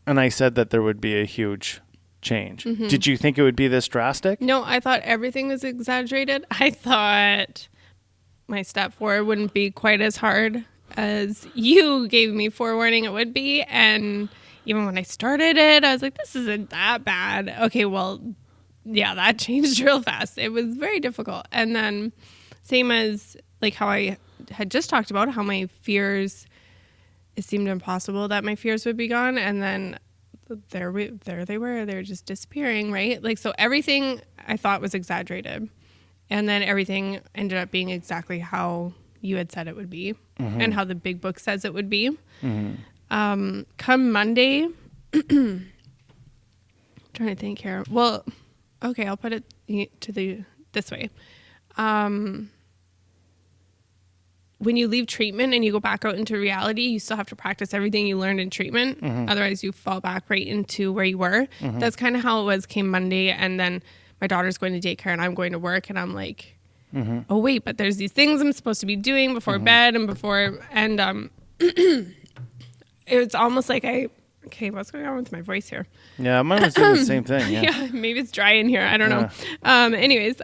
And I said that there would be a huge change. Did you think it would be this drastic? No, I thought everything was exaggerated. I thought my step 4 wouldn't be quite as hard as you gave me forewarning it would be. And even when I started it, I was like, this isn't that bad. Okay, well, yeah, that changed real fast. It was very difficult. And then same as like how I had just talked about, how my fears, it seemed impossible that my fears would be gone. And then there they were. They were just disappearing, right? Like, so everything I thought was exaggerated. And then everything ended up being exactly how you had said it would be and how the big book says it would be. Come Monday, trying to think here. Well, okay, I'll put it this way. when you leave treatment and you go back out into reality, you still have to practice everything you learned in treatment. Otherwise, you fall back right into where you were. That's kind of how it was. Came Monday, and then my daughter's going to daycare, and I'm going to work, and I'm like, oh wait, but there's these things I'm supposed to be doing before bed and it's almost like okay, what's going on with my voice here? Yeah, mine was doing the same thing. Yeah. Yeah, maybe it's dry in here. I don't know. Anyways,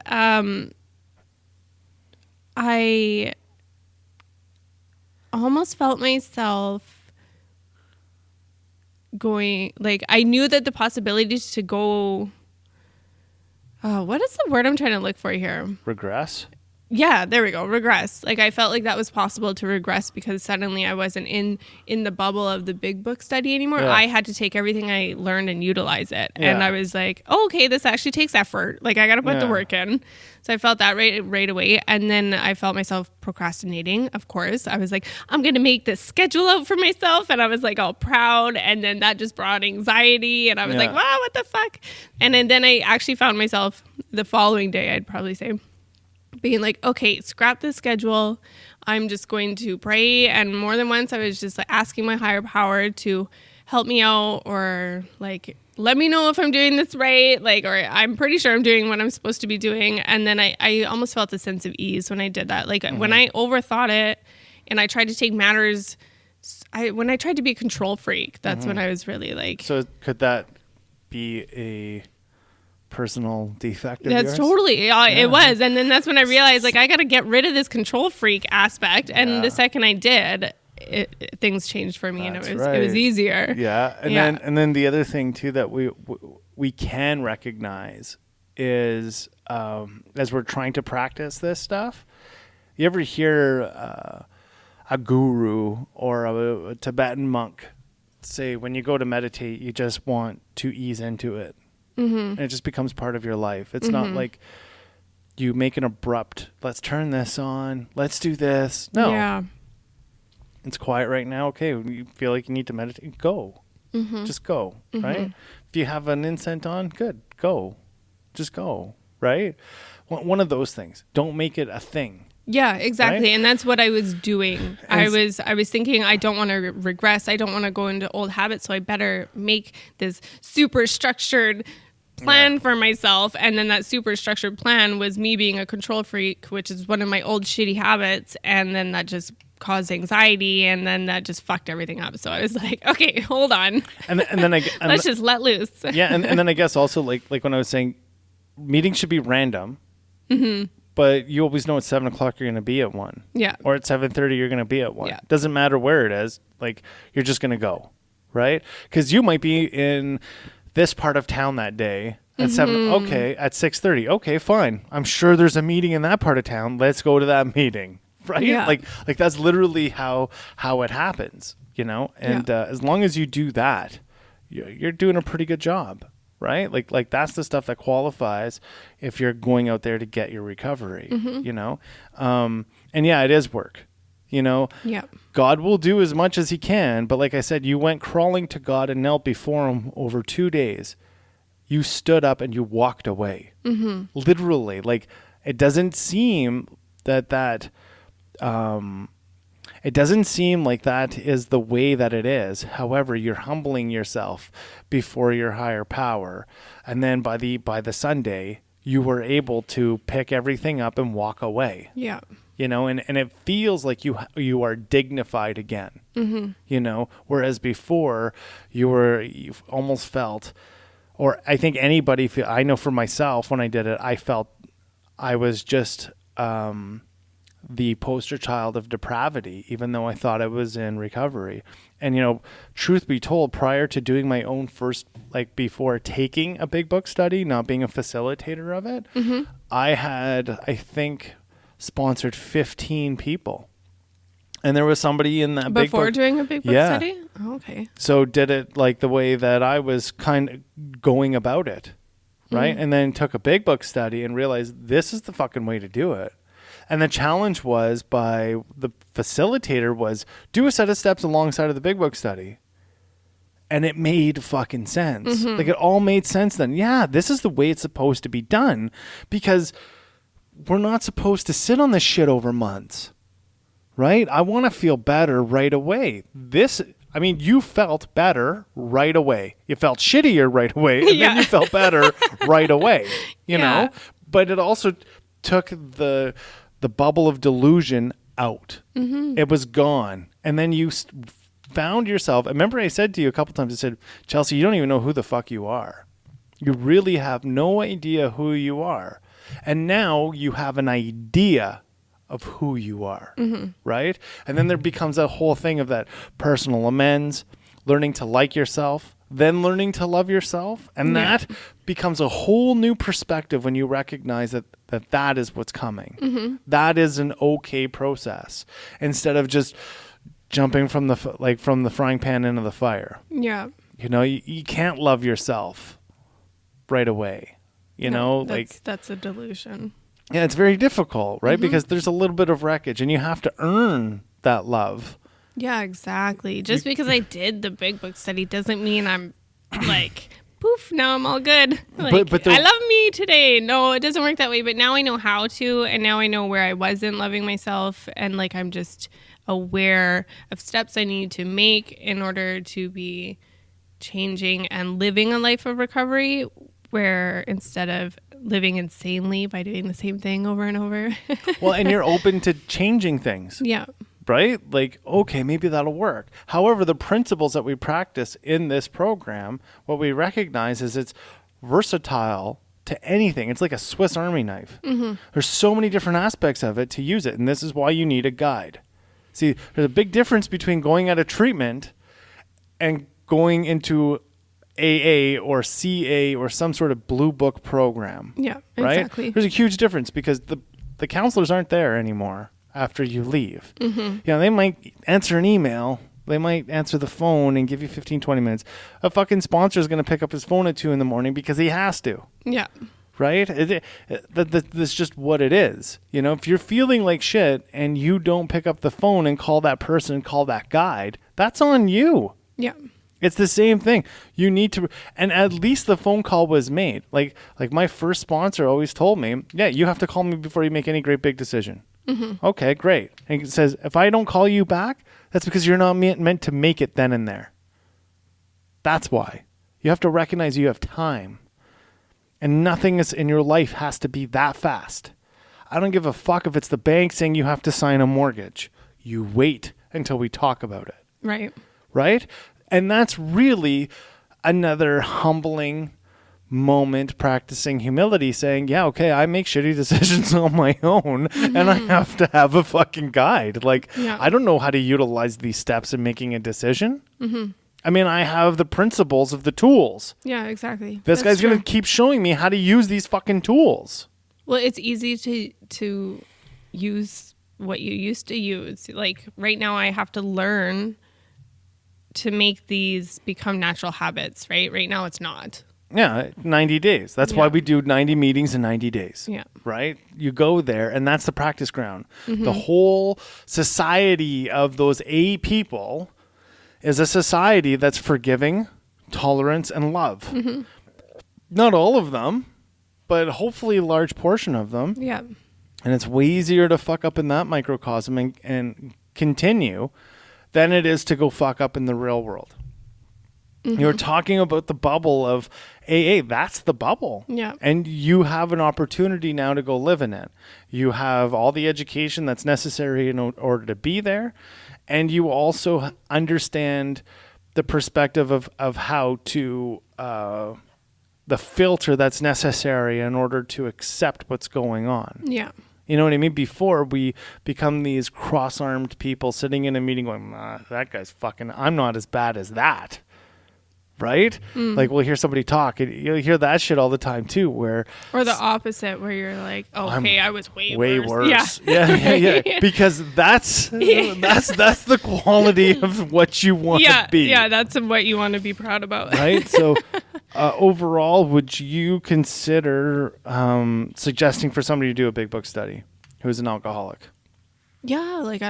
I almost felt myself going, like, I knew that the possibilities to go, what is the word I'm trying to look for here? Regress? Yeah, there we go. Regress. Like, I felt like that was possible to regress because suddenly I wasn't in the bubble of the big book study anymore. Yeah. I had to take everything I learned and utilize it. Yeah. And I was like, oh, okay, this actually takes effort. Like, I got to put the work in. So I felt that right away. And then I felt myself procrastinating, of course. I was like, I'm going to make this schedule out for myself. And I was like all proud. And then that just brought anxiety. And I was like, wow, what the fuck? And then I actually found myself the following day, I'd probably say, being like, okay, scrap the schedule. I'm just going to pray. And more than once, I was just like asking my higher power to help me out, or like, let me know if I'm doing this right. Like, or I'm pretty sure I'm doing what I'm supposed to be doing. And then I almost felt a sense of ease when I did that. Like when I overthought it and I tried to take matters, when I tried to be a control freak, that's when I was really like. So could that be a personal defect of That's yours? totally it was. And then that's when I realized, like, I got to get rid of this control freak aspect. And the second I did, things changed for me. That's and it right. was easier. Yeah. And then the other thing too that we can recognize is as we're trying to practice this stuff, you ever hear a guru or a Tibetan monk say, when you go to meditate, you just want to ease into it. And it just becomes part of your life. It's not like you make an abrupt, let's turn this on, let's do this. No. Yeah. It's quiet right now. Okay, you feel like you need to meditate, go. Just go, right? If you have an incense on, good, go. Just go, right? One of those things. Don't make it a thing. Yeah, exactly. Right? And that's what I was doing. I was thinking, I don't want to regress. I don't want to go into old habits. So I better make this super structured plan for myself. And then that super structured plan was me being a control freak, which is one of my old shitty habits. And then that just caused anxiety, and then that just fucked everything up. So I was like, okay, hold on. And then let's just let loose. Yeah. And then I guess also like when I was saying meetings should be random, but you always know at 7:00 you're going to be at 1. Yeah. Or at 7:30 you're going to be at 1. Yeah. Doesn't matter where it is. Like, you're just going to go, right? Because you might be in this part of town that day at 7. Okay, at 6:30. Okay, fine. I'm sure there's a meeting in that part of town. Let's go to that meeting, right? Yeah. Like that's literally how it happens, you know. And as long as you do that, you're doing a pretty good job, right? Like that's the stuff that qualifies if you're going out there to get your recovery, you know. And yeah, it is work. You know, God will do as much as he can. But like I said, you went crawling to God and knelt before him over 2 days. You stood up and you walked away. Literally. Like, it doesn't seem it doesn't seem like that is the way that it is. However, you're humbling yourself before your higher power. And then by the Sunday, you were able to pick everything up and walk away. Yeah. You know, and it feels like you are dignified again, you know, whereas before you almost felt, or I think anybody I know for myself when I did it, I felt I was just the poster child of depravity, even though I thought I was in recovery. And, you know, truth be told, prior to doing my own first, like before taking a big book study, not being a facilitator of it, I had, I think, sponsored 15 people, and there was somebody in that before doing a big book study. Oh, okay. So did it like the way that I was kind of going about it, right? And then took a big book study and realized this is the fucking way to do it. And the challenge was by the facilitator was do a set of steps alongside of the big book study. And it made fucking sense. Like, it all made sense then. Yeah, this is the way it's supposed to be done, because we're not supposed to sit on this shit over months, right? I want to feel better right away. You felt better right away. You felt shittier right away, and then you felt better right away, you know? But it also took the bubble of delusion out. It was gone. And then you found yourself. I remember I said to you a couple times, I said, Chelsey, you don't even know who the fuck you are. You really have no idea who you are. And now you have an idea of who you are, right? And then there becomes a whole thing of that personal amends, learning to like yourself, then learning to love yourself. And that becomes a whole new perspective when you recognize that is what's coming. That is an okay process instead of just jumping from the frying pan into the fire. Yeah. You know, you can't love yourself right away. That's a delusion. Yeah, it's very difficult, right? Because there's a little bit of wreckage and you have to earn that love. Yeah, exactly. Just because I did the big book study doesn't mean I'm like, poof, now I'm all good. Like, but I love me today. No, it doesn't work that way. But now I know how to, and now I know where I wasn't loving myself. And like, I'm just aware of steps I need to make in order to be changing and living a life of recovery, where instead of living insanely by doing the same thing over and over. Well, and you're open to changing things. Yeah. Right? Like, okay, maybe that'll work. However, the principles that we practice in this program, what we recognize is it's versatile to anything. It's like a Swiss Army knife. There's so many different aspects of it to use it. And this is why you need a guide. See, there's a big difference between going out of treatment and going into AA or CA or some sort of blue book program. Yeah, right? Exactly. There's a huge difference because the counselors aren't there anymore after you leave. They might answer an email. They might answer the phone and give you 15, 20 minutes. A fucking sponsor is going to pick up his phone at 2 a.m. because he has to. Yeah. Right? That's just what it is. You know, if you're feeling like shit and you don't pick up the phone and call that person, call that guide, that's on you. Yeah. It's the same thing. You need to, and at least the phone call was made. Like my first sponsor always told me, yeah, you have to call me before you make any great big decision. Okay, great. And it says, if I don't call you back, that's because you're not meant to make it then and there. That's why. You have to recognize you have time. And nothing is in your life has to be that fast. I don't give a fuck if it's the bank saying you have to sign a mortgage. You wait until we talk about it. Right. Right? And that's really another humbling moment practicing humility, saying, yeah, okay, I make shitty decisions on my own and I have to have a fucking guide. Like, I don't know how to utilize these steps in making a decision. I mean, I have the principles of the tools. Yeah, exactly. This guy's going to keep showing me how to use these fucking tools. Well, it's easy to use what you used to use. Like right now I have to learn to make these become natural habits, right? Right now it's not. Yeah, 90 days. That's why we do 90 meetings in 90 days. Yeah. Right? You go there, and that's the practice ground. The whole society of those A people is a society that's forgiving, tolerance, and love. Not all of them, but hopefully a large portion of them. Yeah. And it's way easier to fuck up in that microcosm and continue than it is to go fuck up in the real world. You're talking about the bubble of AA. That's the bubble. Yeah. And you have an opportunity now to go live in it. You have all the education that's necessary in order to be there. And you also understand the perspective of how to, the filter that's necessary in order to accept what's going on. Yeah. You know what I mean? Before we become these cross-armed people sitting in a meeting going, that guy's fucking, I'm not as bad as that. Right? Like we'll hear somebody talk and you'll hear that shit all the time too, or the opposite where you're like, oh, okay, I was way worse. Yeah. Because that's the quality of what you want to be. Yeah, that's what you want to be proud about. Right? So overall, would you consider suggesting for somebody to do a big book study who's an alcoholic? Yeah, like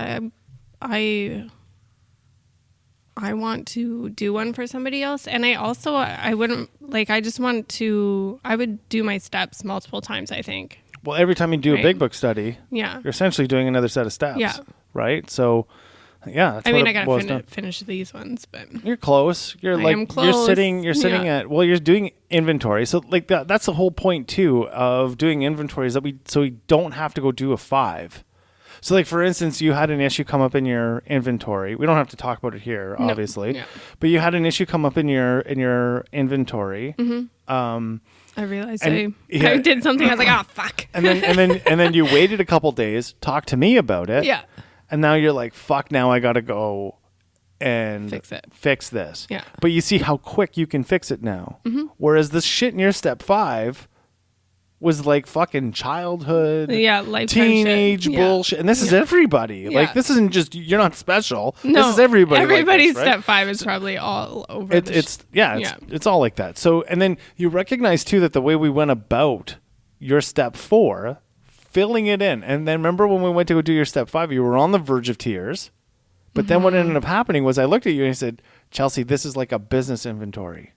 I want to do one for somebody else. And I would do my steps multiple times, I think. Well, every time you do a big book study, you're essentially doing another set of steps. Yeah. right? So, yeah. That's I mean, what I it got boils to down. finish these ones, but You're close. You're I like am close. you're sitting Yeah. at, well, you're doing inventory. So like that's the whole point too of doing inventory, is that we don't have to go do a 5. So like for instance, you had an issue come up in your inventory. We don't have to talk about it here, No. obviously. Yeah. But you had an issue come up in your inventory. I realized And- I yeah. did something. I was like, oh, fuck. And then you waited a couple days, talked to me about it. Yeah. And now you're like, fuck, now I got to go and fix this. Yeah. But you see how quick you can fix it now. Whereas the shit in your step 5 was like fucking childhood, Yeah, lifetime teenage shit. Yeah. bullshit. And this is everybody. Yeah. Like, this isn't just, you're not special. No, this is everybody. Everybody's like this, right? step 5 is probably all over. It's all like that. So, and then you recognize too that the way we went about your step 4, filling it in. And then remember when we went to go do your step 5, you were on the verge of tears. But then what ended up happening was I looked at you and I said, Chelsey, this is like a business inventory.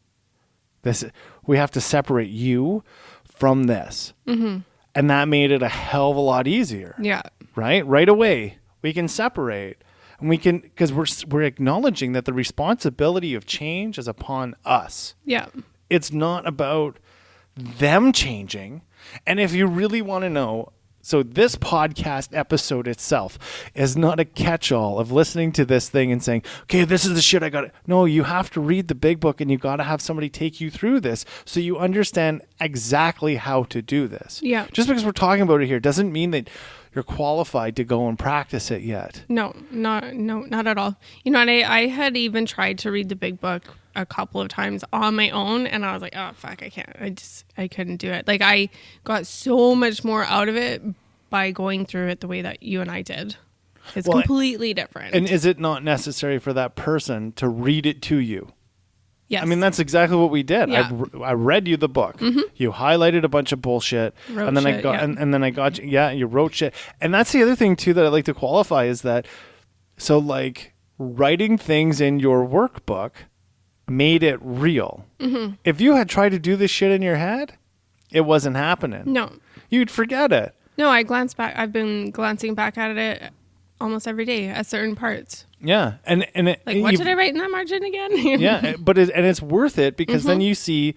We have to separate you from this. And that made it a hell of a lot easier. Yeah. Right away we can separate, and we can, because we're acknowledging that the responsibility of change is upon us. Yeah. It's not about them changing. And if you really want to know, so this podcast episode itself is not a catch-all of listening to this thing and saying, okay, this is the shit I got. No, you have to read the big book, and you got to have somebody take you through this so you understand exactly how to do this. Yeah. Just because we're talking about it here doesn't mean that you're qualified to go and practice it yet. No, not at all. You know, I had even tried to read the big book a couple of times on my own, and I was like, oh fuck, I can't. I couldn't do it. Like, I got so much more out of it by going through it the way that you and I did. It's completely different. And is it not necessary for that person to read it to you? Yes. I mean, that's exactly what we did. Yeah. I read you the book. You highlighted a bunch of bullshit, and then I got you wrote shit. And that's the other thing too that I like to qualify is that, so like writing things in your workbook made it real. If you had tried to do this shit in your head, it wasn't happening. No. You'd forget it. No, I glanced back. I've been glancing back at it almost every day at certain parts. Yeah, and it, Like, what did I write in that margin again? Yeah, but it's worth it because then you see.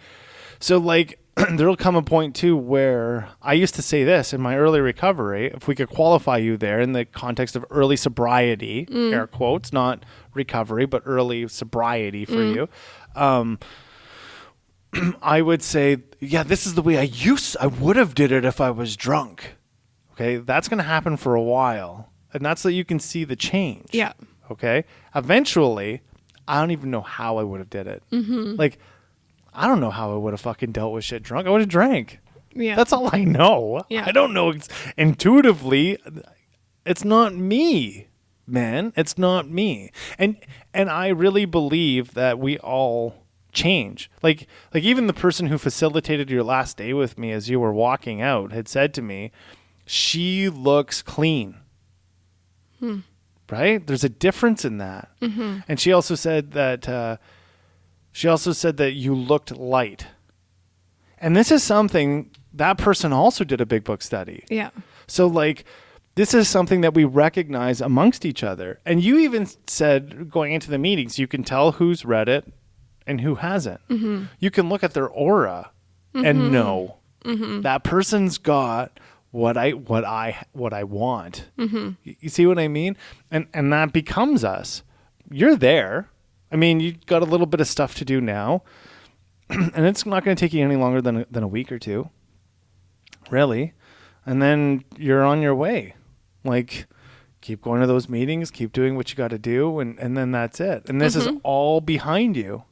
So like, there'll come a point too where I used to say this in my early recovery. If we could qualify you there in the context of early sobriety, air quotes, not recovery, but early sobriety for you. I would say, yeah, this is the way I would have did it if I was drunk. Okay, that's going to happen for a while, and that's so you can see the change. Yeah. Okay. Eventually, I don't even know how I would have did it. Like, I don't know how I would have fucking dealt with shit drunk. I would have drank. Yeah. That's all I know. Yeah. I don't know. Intuitively, it's not me, man. It's not me. And I really believe that we all change. Like even the person who facilitated your last day with me as you were walking out had said to me, she looks clean. Right? There's a difference in that. And she also said that you looked light. And this is something that person also did a big book study. Yeah. So like, this is something that we recognize amongst each other. And you even said going into the meetings, you can tell who's read it and who hasn't. You can look at their aura and know that person's got what I want. You see what I mean? And that becomes us. You're there. I mean, you got a little bit of stuff to do now, and it's not going to take you any longer than a week or two, really. And then you're on your way. Like, keep going to those meetings, keep doing what you got to do, and then that's it. And this is all behind you.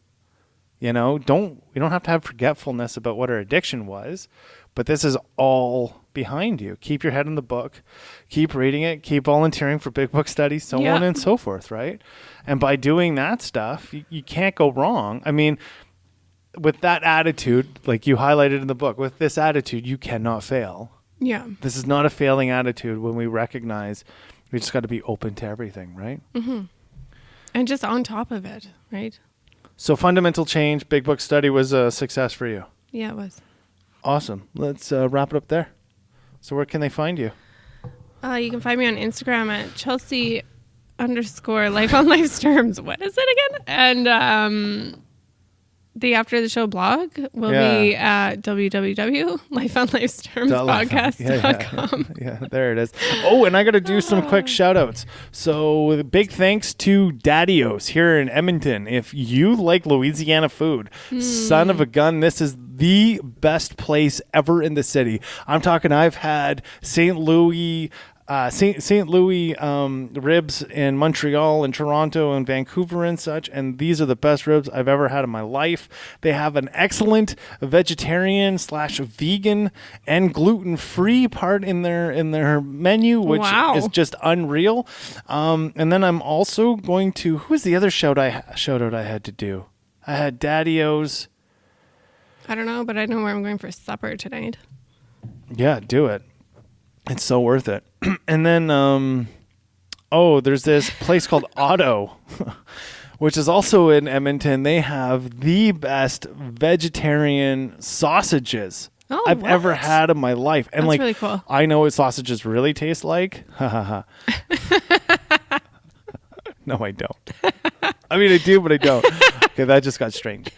You know, we don't have to have forgetfulness about what our addiction was, but this is all behind you. Keep your head in the book, keep reading it, keep volunteering for big book studies, so on and so forth, right? And by doing that stuff, you can't go wrong. I mean, with that attitude, like you highlighted in the book, with this attitude, you cannot fail. Yeah. This is not a failing attitude when we recognize we just got to be open to everything, right? And just on top of it, right? So fundamental change, big book study was a success for you. Yeah, it was. Awesome. Let's wrap it up there. So where can they find you? You can find me on Instagram at Chelsey _ life on life's terms. What is it again? And the After the Show blog will be at www.lifeonlifestermspodcast.com. Yeah, there it is. Oh, and I got to do some quick shout outs. So big thanks to Daddy-O's here in Edmonton. If you like Louisiana food, son of a gun, this is the best place ever in the city. I'm talking, I've had St. Louis ribs in Montreal and Toronto and Vancouver and such, and these are the best ribs I've ever had in my life. They have an excellent vegetarian / vegan and gluten-free part in their menu, which is just unreal. And then I'm also going to, who's the other shout out I had to do? I had Daddy-O's. I don't know, but I know where I'm going for supper tonight. Yeah, do it. It's so worth it. And then, there's this place called Otto, which is also in Edmonton. They have the best vegetarian sausages I've ever had in my life. And that's really cool. I know what sausages really taste like. No, I don't. I mean, I do, but I don't. Okay, that just got strange.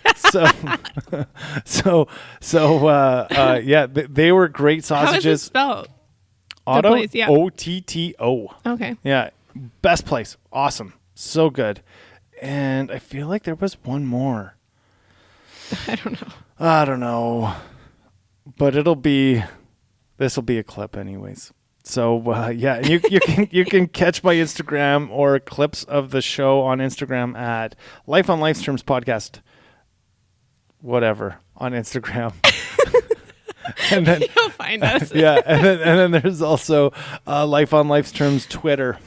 They were great sausages. How is it spelled? Otto, place, yeah. OTTO. Okay. Yeah, best place. Awesome. So good. And I feel like there was one more. I don't know. But this will be a clip anyways. So, you can catch my Instagram or clips of the show on Instagram at Life on Life's Terms Podcast. Whatever, on Instagram. And then you'll find us. Yeah, and then there's also Life on Life's Terms Twitter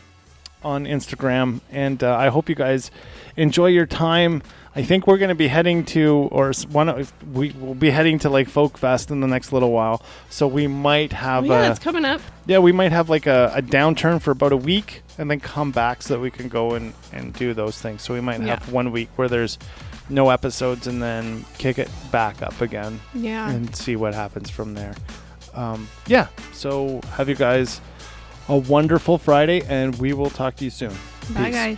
on Instagram. And I hope you guys enjoy your time. I think we're going to be heading to, we will be heading to like Folk Fest in the next little while. So we might have that's coming up. Yeah, we might have like a downturn for about a week and then come back so that we can go and do those things. So we might have 1 week where there's no episodes and then kick it back up again. Yeah. And see what happens from there. So have you guys a wonderful Friday, and we will talk to you soon. Bye, Peace. guys.